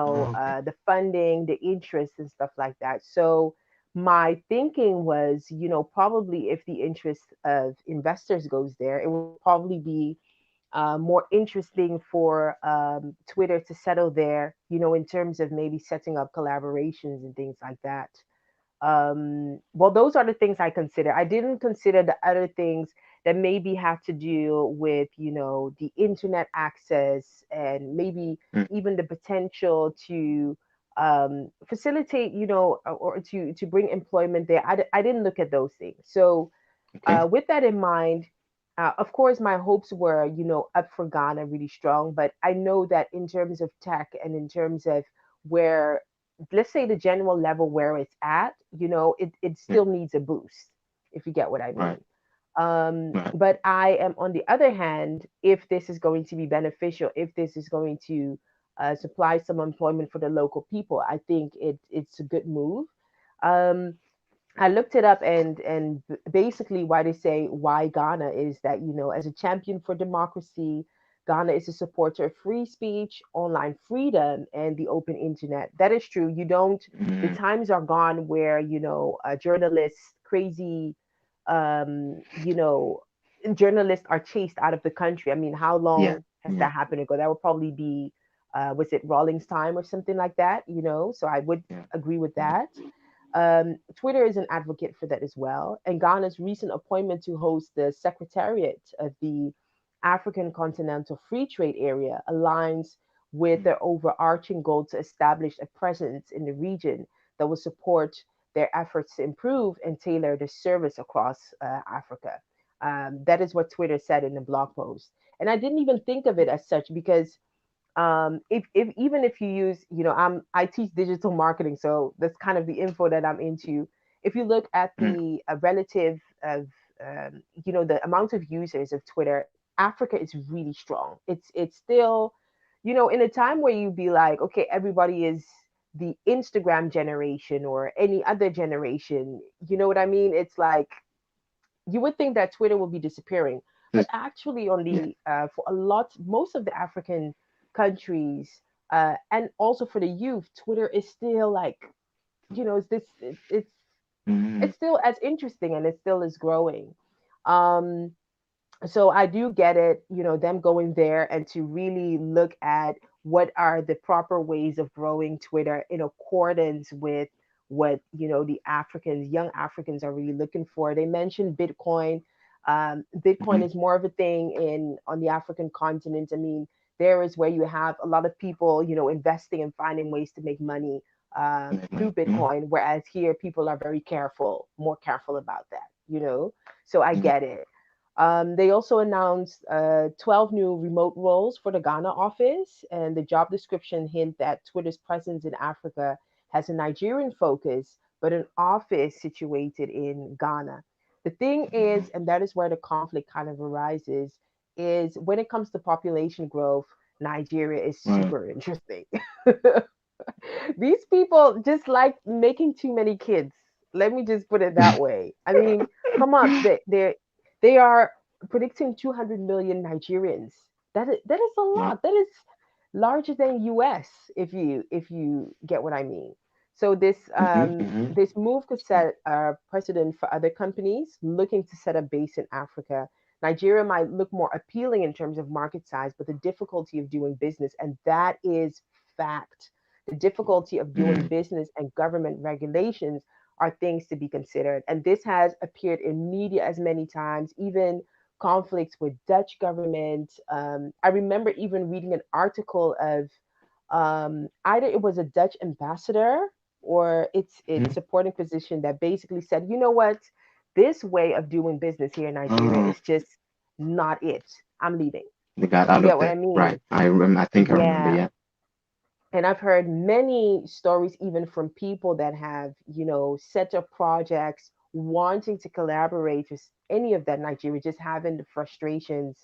Okay. the funding, the interest, and stuff like that. So my thinking was, probably if the interest of investors goes there, it will probably be more interesting for Twitter to settle there, in terms of maybe setting up collaborations and things like that. Well, those are the things I consider. I didn't consider the other things that maybe have to do with, the internet access and maybe Mm, even the potential to facilitate, or to bring employment there. I didn't look at those things. So okay. with that in mind, of course, my hopes were, up for Ghana really strong. But I know that in terms of tech and in terms of where, let's say, the general level where it's at, it Yeah. still needs a boost, if you get what I Right. mean. Right. But I am, on the other hand, if this is going to be beneficial, if this is going to supply some employment for the local people, I think it's a good move. Um, I looked it up, and basically why they say why Ghana is that, as a champion for democracy, Ghana is a supporter of free speech, online freedom, and the open internet. That is true. You don't. The Mm, times are gone where, journalists, crazy, you know, journalists are chased out of the country. I mean, how yeah. long has Yeah. that happened ago? That would probably be, was it Rawlings time or something like that? So I would Yeah. agree with Yeah. that. Twitter is an advocate for that as well. And Ghana's recent appointment to host the Secretariat of the African Continental Free Trade Area aligns with Mm, their overarching goal to establish a presence in the region that will support their efforts to improve and tailor the service across Africa. That is what Twitter said in the blog post. And I didn't even think of it as such because if even if you use, I teach digital marketing, so that's kind of the info that I'm into. If you look at mm, the relative of the amount of users of Twitter, Africa is really strong. It's still, in a time where you'd be like, okay, everybody is the Instagram generation or any other generation, you know what I mean? It's like you would think that Twitter will be disappearing, but this- actually, on yeah. the for a lot, most of the African countries, and also for the youth, Twitter is still like, it's this, Mm, it's still as interesting and it still is growing. Um, so I do get it, them going there and to really look at what are the proper ways of growing Twitter in accordance with what, the Africans, young Africans are really looking for. They mentioned Bitcoin. Bitcoin mhm. is more of a thing in on the African continent. I mean, there is where you have a lot of people, investing and finding ways to make money Like through mm, Bitcoin, whereas here people are very careful, more careful about that. So I mm, get it. They also announced 12 new remote roles for the Ghana office, and the job description hint that Twitter's presence in Africa has a Nigerian focus, but an office situated in Ghana. The thing is, mm, and that is where the conflict kind of arises, is when it comes to population growth, Nigeria is right. super interesting. These people just like making too many kids. Let me just put it that way. I mean, come on, they are predicting 200 million Nigerians. that is a Yeah. lot. That is larger than US, if you get what I mean. So Hmm. this move could set a precedent for other companies looking to set up base in Africa. Nigeria might look more appealing in terms of market size, but the difficulty of doing business, and that is fact. The difficulty of doing Hmm. business and government regulations are things to be considered. And this has appeared in media as many times, even conflicts with Dutch government. I remember even reading an article of either it was a Dutch ambassador or its supporting position that basically said, you know what, this way of doing business here in Nigeria Uh, is just not it. I'm leaving. they got You out of get what I there. Right. mean? I think I remember. Yeah. Yeah. And I've heard many stories, even from people that have, set up projects wanting to collaborate with any of that Nigeria, just having the frustrations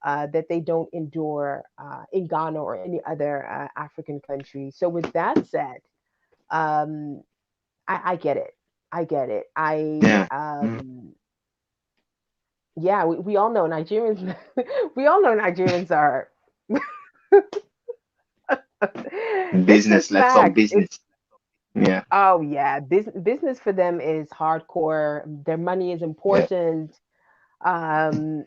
that they don't endure in Ghana or any other African country. So, with that said, um, I get it. I get it. Yeah. Mm. Yeah, we all know Nigerians. We all know Nigerians are. It's Business. just Let's talk facts. business. Yeah. Oh yeah, business for them is hardcore. Their money is Yeah. important.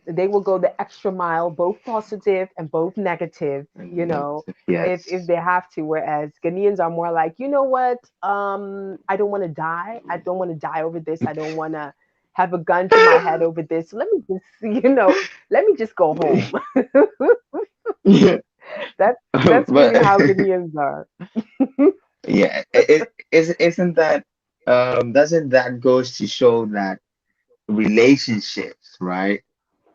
They will go the extra mile, both positive and both negative. And negative. If Yes. they have to. Whereas Ghanaians are more like, you know what? I don't want to die. I don't want to die over this. I don't want to have a gun to my head over this. So let me just, let me just go home. Yeah. That's But really how Ghanaians are. yeah, isn't that doesn't that goes to show that relationships, right?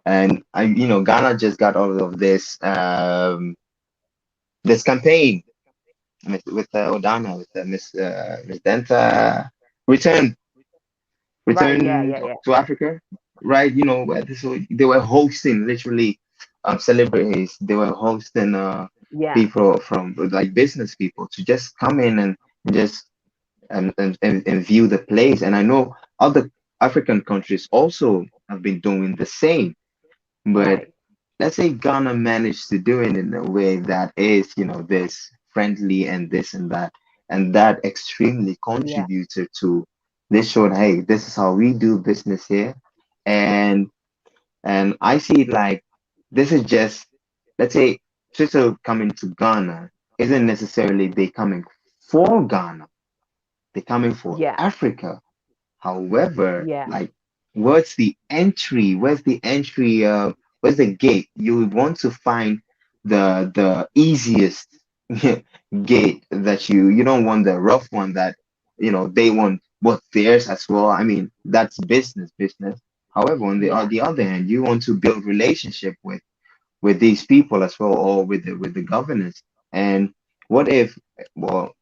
And Ghana just got all of this campaign with Odana, with Miss Denta return Right? Yeah, return yeah, yeah, to Africa, right? So they were hosting literally celebrities. They were hosting yeah, people from like business people to just come in and just and view the place. And I know other African countries also have been doing the same. But right. let's say Ghana managed to do it in a way that is, this friendly and this and that extremely Yeah, contributed to this showed, hey, this is how we do business here. And I see it like this is just, let's say, Twitter coming to Ghana isn't necessarily they coming for Ghana, they're coming for yeah, Africa. However, yeah, like, what's the entry? Where's the entry? Where's the gate? You would want to find the easiest gate that you don't want the rough one that they want what's theirs as well. I mean, that's business. However, on yeah, the other hand, you want to build relationship with these people as well, or with the governors. And what if, well,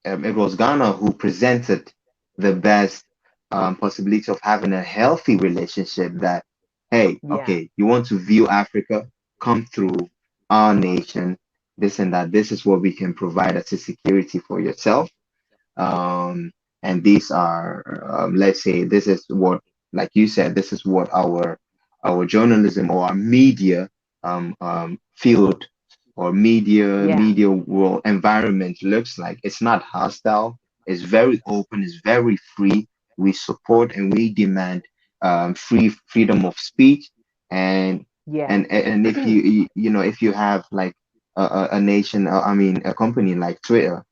it was Ghana who presented the best possibility of having a healthy relationship that, hey, yeah, okay, you want to view Africa, come through our nation, this and that. This is what we can provide as a security for yourself. Um, and these are, let's say, this is what, like you said, this is what our journalism or our media field or yeah, media world environment looks like. It's not hostile. It's very open. It's very free. We support and we demand freedom of speech, and yeah, if if you have like a nation, I mean a company like Twitter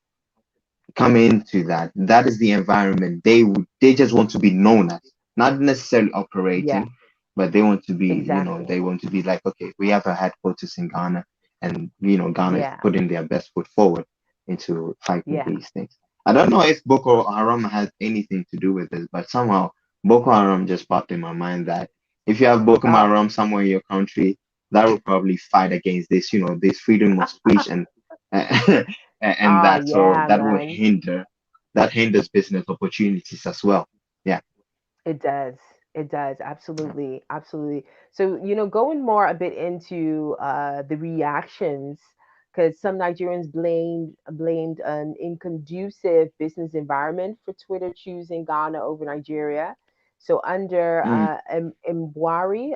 come into that. That is the environment they just want to be known as, not necessarily yeah, operating, but they want to be, exactly. they want to be like, okay, we have a headquarters in Ghana, and Ghana is Yeah, putting their best foot forward into fighting yeah. these things. I don't know if Boko Haram has anything to do with this, but somehow Boko Haram just popped in my mind that if you have Boko Oh, Haram somewhere in your country, that will probably fight against this, this freedom of speech and and oh that, so yeah, that will man. that hinders business opportunities as well. Yeah. It does. It does. Absolutely. Absolutely. So, going more a bit into the reactions, because some Nigerians blamed an inconducive business environment for Twitter choosing Ghana over Nigeria. So under Mm, Mbwari,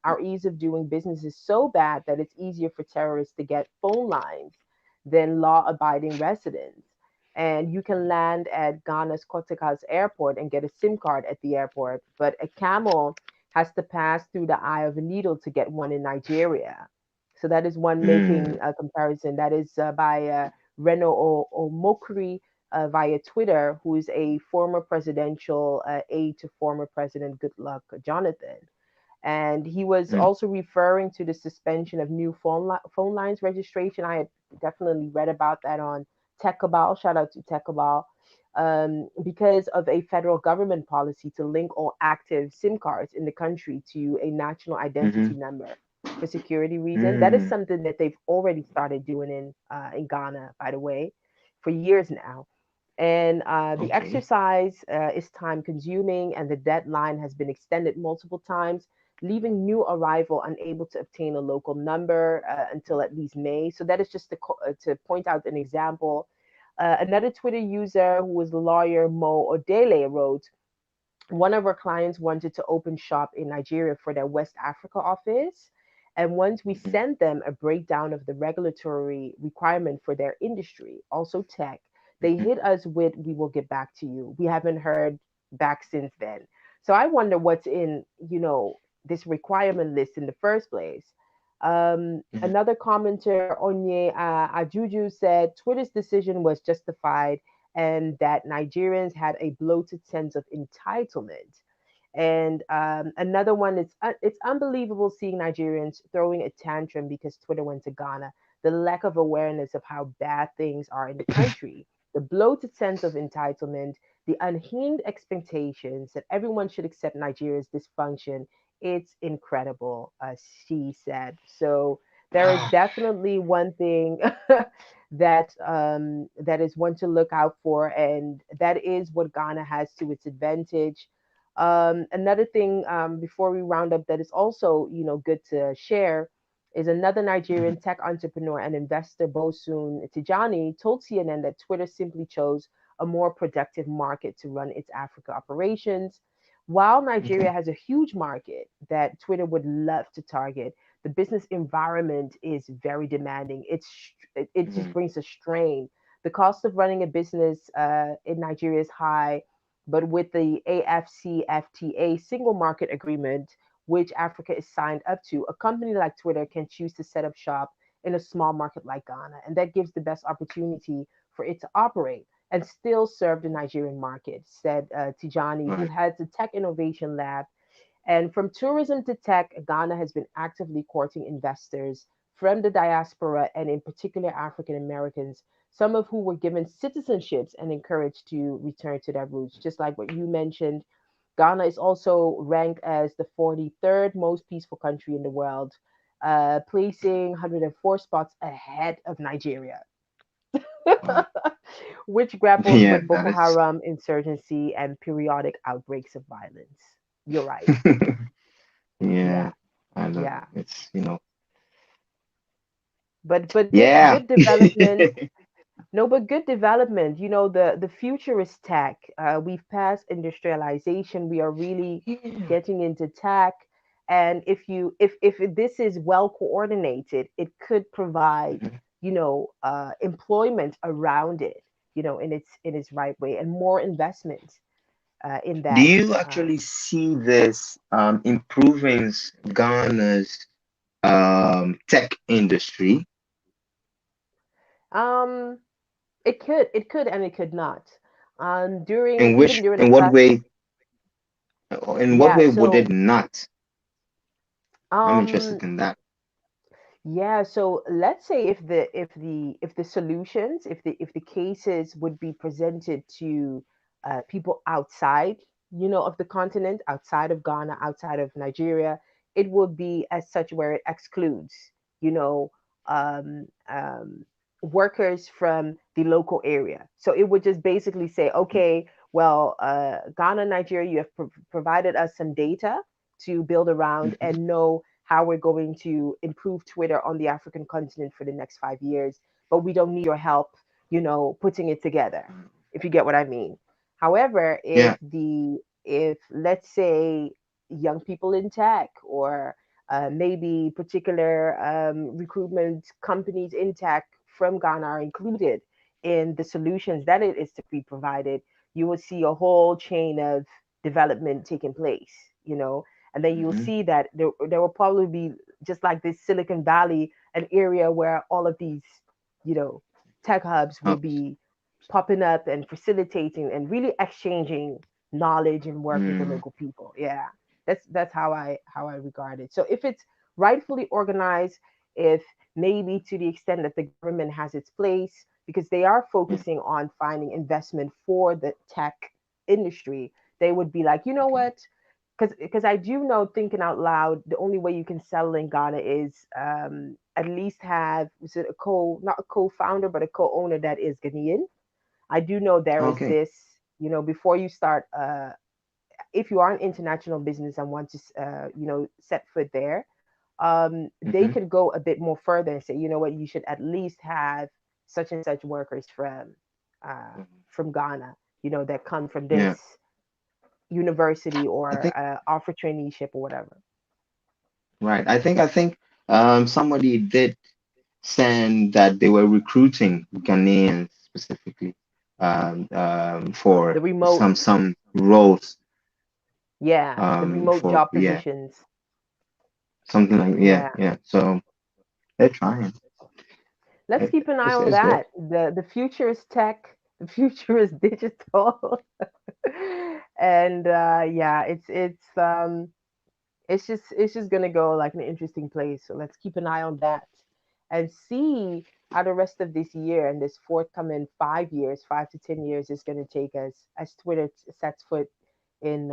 our ease of doing business is so bad that it's easier for terrorists to get phone lines than law-abiding residents. And you can land at Ghana's Kotoka's airport and get a SIM card at the airport, but a camel has to pass through the eye of a needle to get one in Nigeria. So that is one making mm, a comparison. That is by Reno Omokri via Twitter, who is a former presidential aide to former President Goodluck Jonathan. And he was mm, also referring to the suspension of new phone lines registration. I had definitely read about that on Tekabal. Shout out to Tekabal. Because of a federal government policy to link all active SIM cards in the country to a national identity mhm, number for security reasons. That is mm. something that they've already started doing in Ghana, by the way, for years now. And the Okay. exercise is time consuming, and the deadline has been extended multiple times, leaving new arrival unable to obtain a local number until at least May. So that is just to point out an example. Another Twitter user who was the lawyer Mo Odele wrote, one of our clients wanted to open shop in Nigeria for their West Africa office. And once we Mhm, sent them a breakdown of the regulatory requirement for their industry, also tech, they mhm. hit us with, we will get back to you. We haven't heard back since then. So I wonder what's in, this requirement list in the first place. Mhm. Another commenter, Onye Ajuju, said Twitter's decision was justified and that Nigerians had a bloated sense of entitlement. And another one is it's unbelievable seeing Nigerians throwing a tantrum because Twitter went to Ghana. The lack of awareness of how bad things are in the country, the bloated sense of entitlement, the unhinged expectations that everyone should accept Nigeria's dysfunction. It's incredible, she said. So there is definitely one thing that is one to look out for, and that is what Ghana has to its advantage. Another thing before we round up that is also good to share is another Mhm, Nigerian tech entrepreneur and investor, Bosun Tijani, told CNN that Twitter simply chose a more productive market to run its Africa operations. While mhm, Nigeria has a huge market that Twitter would love to target, the business environment is very demanding. It just mhm, brings a strain. The cost of running a business in Nigeria is high, but with the AFCFTA single market agreement, which Africa is signed up to, a company like Twitter can choose to set up shop in a small market like Ghana, and that gives the best opportunity for it to operate and still serve the Nigerian market, said Tijani, who right. heads a tech innovation lab. And from tourism to tech, Ghana has been actively courting investors from the diaspora and, in particular, African Americans, some of who were given citizenships and encouraged to return to their roots. Just like what you mentioned, Ghana is also ranked as the 43rd most peaceful country in the world, placing 104 spots ahead of Nigeria, Wow. which grapples Yeah, with that Boko is. Haram insurgency and periodic outbreaks of violence. You're right. Yeah, Yeah. I know. Yeah. It's, But yeah. good development. No, but good development. The future is tech. We've passed industrialization. We are really Yeah. getting into tech. And if this is well coordinated, it could provide, Mhm. employment around it, in its right way, and more investment in Do that. you actually see this improving Ghana's tech industry? Um, it could, and it could not. In Even which, during the in what class, way, in what yeah. way would it So not? I'm um, interested in that. yeah, so let's say if the solutions, if the cases would be presented to people outside, of the continent, outside of Ghana, outside of Nigeria, it would be as such where it excludes, you know, um, um, workers from the local area. So it would just basically say, okay, well, Ghana, Nigeria, you have provided us some data to build around Mhm. and know how we're going to improve Twitter on the African continent for the next 5 years, but we don't need your help, putting it together, if you get what I mean. However, if Yeah. if, let's say, young people in tech, or maybe particular recruitment companies in tech from Ghana are included in the solutions that it is to be provided, you will see a whole chain of development taking place, you know, and then you'll Hmm. see that there will probably be, just like this Silicon Valley, an area where all of these, you know, tech hubs will Helps. be popping up and facilitating and really exchanging knowledge and work with the Mm, local people. Yeah, that's how I regard it. So if it's rightfully organized, if maybe to the extent that the government has its place, because they are yeah. focusing on finding investment for the tech industry, they would be like, you know Okay. what? Because I do know, thinking out loud, the only way you can settle in Ghana is at least have, is it a not a co-founder, but a co-owner that is Ghanaian. I do know there is Okay. this, you know, before you start, if you are an international business and want to, you know, set foot there, they Hmm. can go a bit more further and say, you know what, you should at least have such and such workers from Ghana, you know, that come from this Yeah. university I or think offer traineeship or whatever. right. I think somebody did send that they were recruiting Ghanaians specifically The for remote, some roles yeah, the remote for job yeah, positions. something like yeah, Yeah. yeah. So they're trying. Let's keep an eye on It's good. that. The future is tech. The future is digital. And yeah, it's just gonna go like an interesting place. So let's keep an eye on that and see how the rest of this year and this forthcoming 5 years, 5 to 10 years, is gonna take us as Twitter sets foot in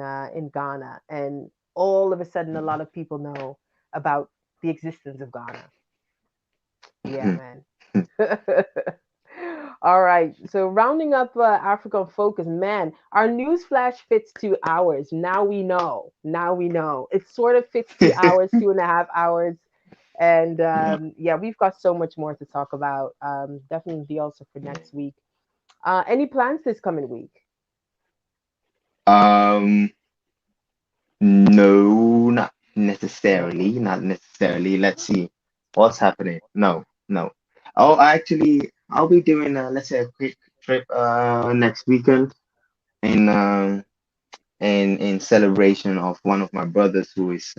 Ghana. And all of a sudden, a lot of people know about the existence of Ghana. Yeah, Mhm. man. All right. So rounding up African focus, man, our news flash fits 2 hours. Now we know. Now we know. It sort of fits 2 hours, 2.5 hours. And Yeah. yeah, we've got so much more to talk about. Definitely also for next week. Any plans this coming week? Um, no, not No. necessarily. Not necessarily. Let's see what's happening. No, no. Oh, actually, I'll be doing let's say a quick trip next weekend in in celebration of one of my brothers who is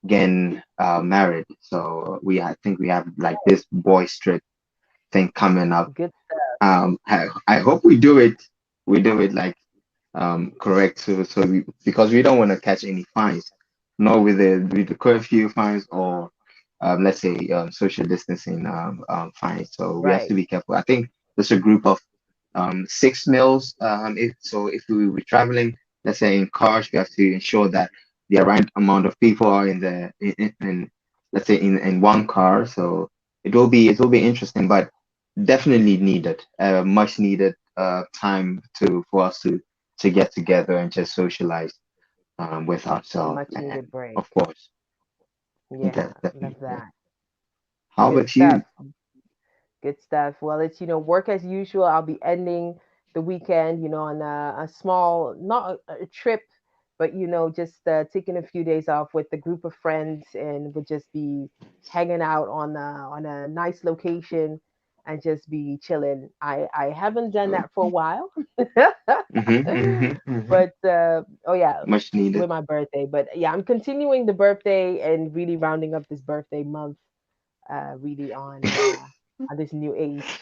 getting married. So I think we have like this boys trip thing coming up. Good. I hope we do it like correct, so because we don't want to catch any fines, nor with the curfew fines or let's say social distancing fines. So we have to Right. be careful. I think there's a group of 6 meals. If we were traveling, let's say in cars, we have to ensure that the right amount of people are in let's say in one car. So it will be interesting, but definitely needed, much needed time for us to get together and just socialize with A ourselves. much And needed break. of course, Yeah, love definitely. that. How Good about you? stuff. Good stuff. Well, it's, work as usual. I'll be ending the weekend, on a small, not a trip, but, just taking a few days off with a group of friends, and would just be hanging out on a nice location and just be chilling. I haven't done Oh, that for a while. hmm. But oh yeah, Much needed. with my birthday. But yeah, I'm continuing the birthday and really rounding up this birthday month, really on this new age.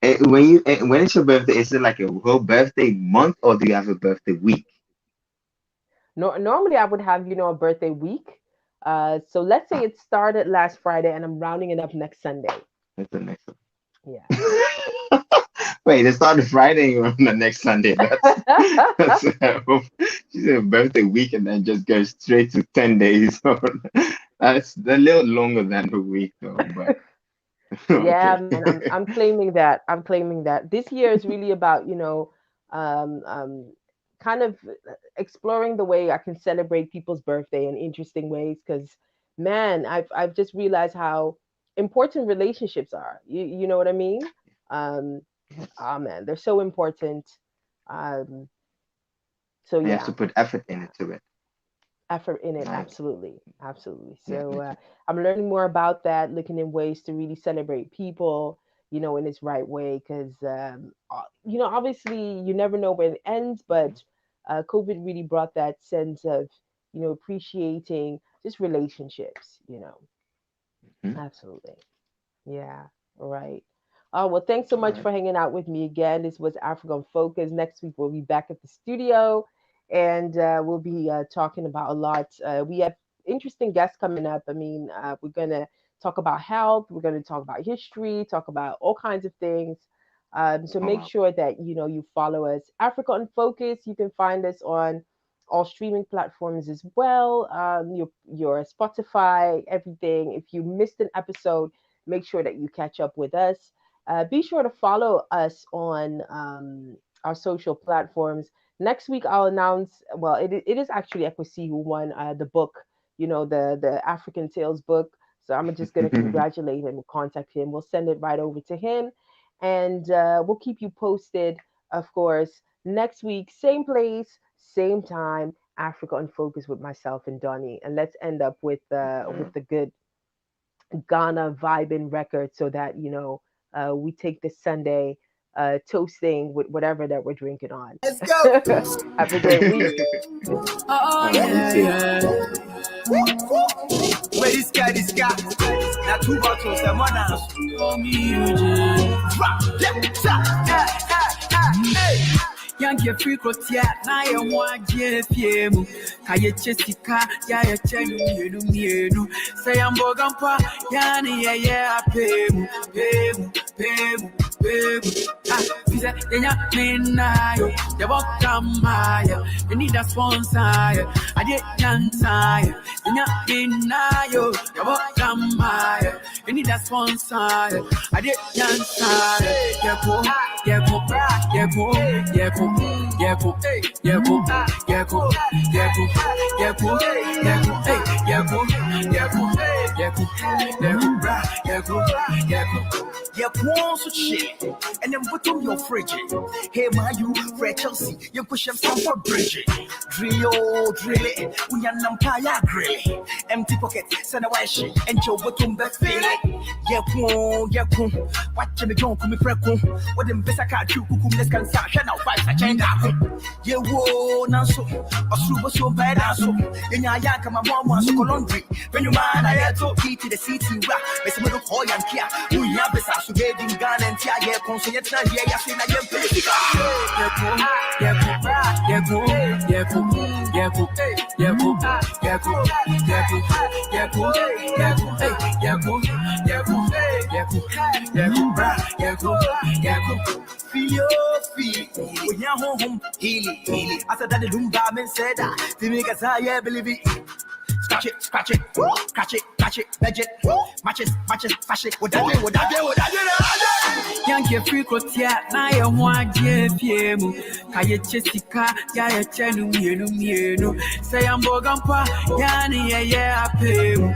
It, when it's your birthday, is it like a whole birthday month or do you have a birthday week? Normally I would have, a birthday week. So let's say Ah, it started last Friday and I'm rounding it up next Sunday. that's the next Yeah. one. Wait, it started Friday on the next Sunday. That's she said birthday week and then just goes straight to 10 days. That's a little longer than a week though, but Yeah, okay. man, I'm claiming that. I'm claiming that. This year is really about, um, um, kind of exploring the way I can celebrate people's birthday in interesting ways. Because, man, I've just realized how important relationships are. You know what I mean? Um, Yes. oh man, they're so important. Um, So You have yeah, to put effort into it. effort in it. Nice. Absolutely. Yeah. So I'm learning more about that, looking in ways to really celebrate people, in its right way. Because obviously you never know where it ends, but COVID really brought that sense of appreciating just relationships. Mhm. Absolutely. Yeah. All right. Well, thanks so All much right. for hanging out with me again. This was African Focus. Next week, we'll be back at the studio and we'll be talking about a lot. We have interesting guests coming up. I mean, we're going to talk about health, we're going to talk about history, talk about all kinds of things. So Oh make wow. sure that you follow us. Africa on Focus. You can find us on all streaming platforms as well. Your Spotify, everything. If you missed an episode, make sure that you catch up with us. Be sure to follow us on our social platforms. Next week, I'll announce. Well, it is actually Ekwesi who won the book. The African Tales book. So I'm just gonna congratulate him, contact him. We'll send it right over to him, and we'll keep you posted. Of course, next week, same place, same time. Africa on Focus with myself and Donny, and let's end up with the good Ghana vibing record so that we take this Sunday toasting with whatever that we're drinking on. Let's go. Have a great week. Oh, All right. You too. Where this guy? Now 2 bottles, and 1 ounce. Oh, me, drop, yeah, stop, hey. Young get free crotia, na ya mwaje fiemu. Kaye chesika, ya chenu. Say I'm bogampa, yani ya pemu. Ah, fiza yenya menayo, ya bokamaya. You need a sponsor, I did yansaya. Yenya menayo, ya bokamaya. You need a sponsor, I did yansaya. Shit, and then put on your fridge. Hey, my you, Red Chelsea, you push him some for bridge. Drill it, we are Nampaya grill. Empty pocket, send a wash, and your bottom best feel it. Watch me don't come preco. What them best I can't you cook this can start now 5 I change that. Yeah, whoa, now so a super so bad so. In your yak, my mom was so laundry. When you man, I had to eat to the city rap. It's a little boy and kia. We have this as to get in gun and tia, yeah, consent. Yeah, I say, I am pretty. Feel, when you're home, healy. I said that the Lumba men said that. The make us I believe it. Scratch it, catch it, budget, matches, fash it, what I do. Young get free crotia, na ya mwaje fiemu. Kaye chesika, ya chenu. Say I'm bogampa, yani ya pemu.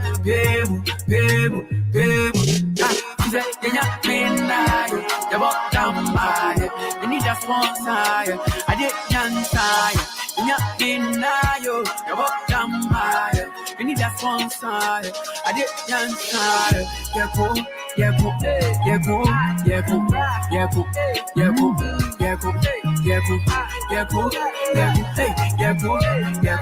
You need a sponsor, I did yansaya. You need a sponsor, I did yansaya. Yeah,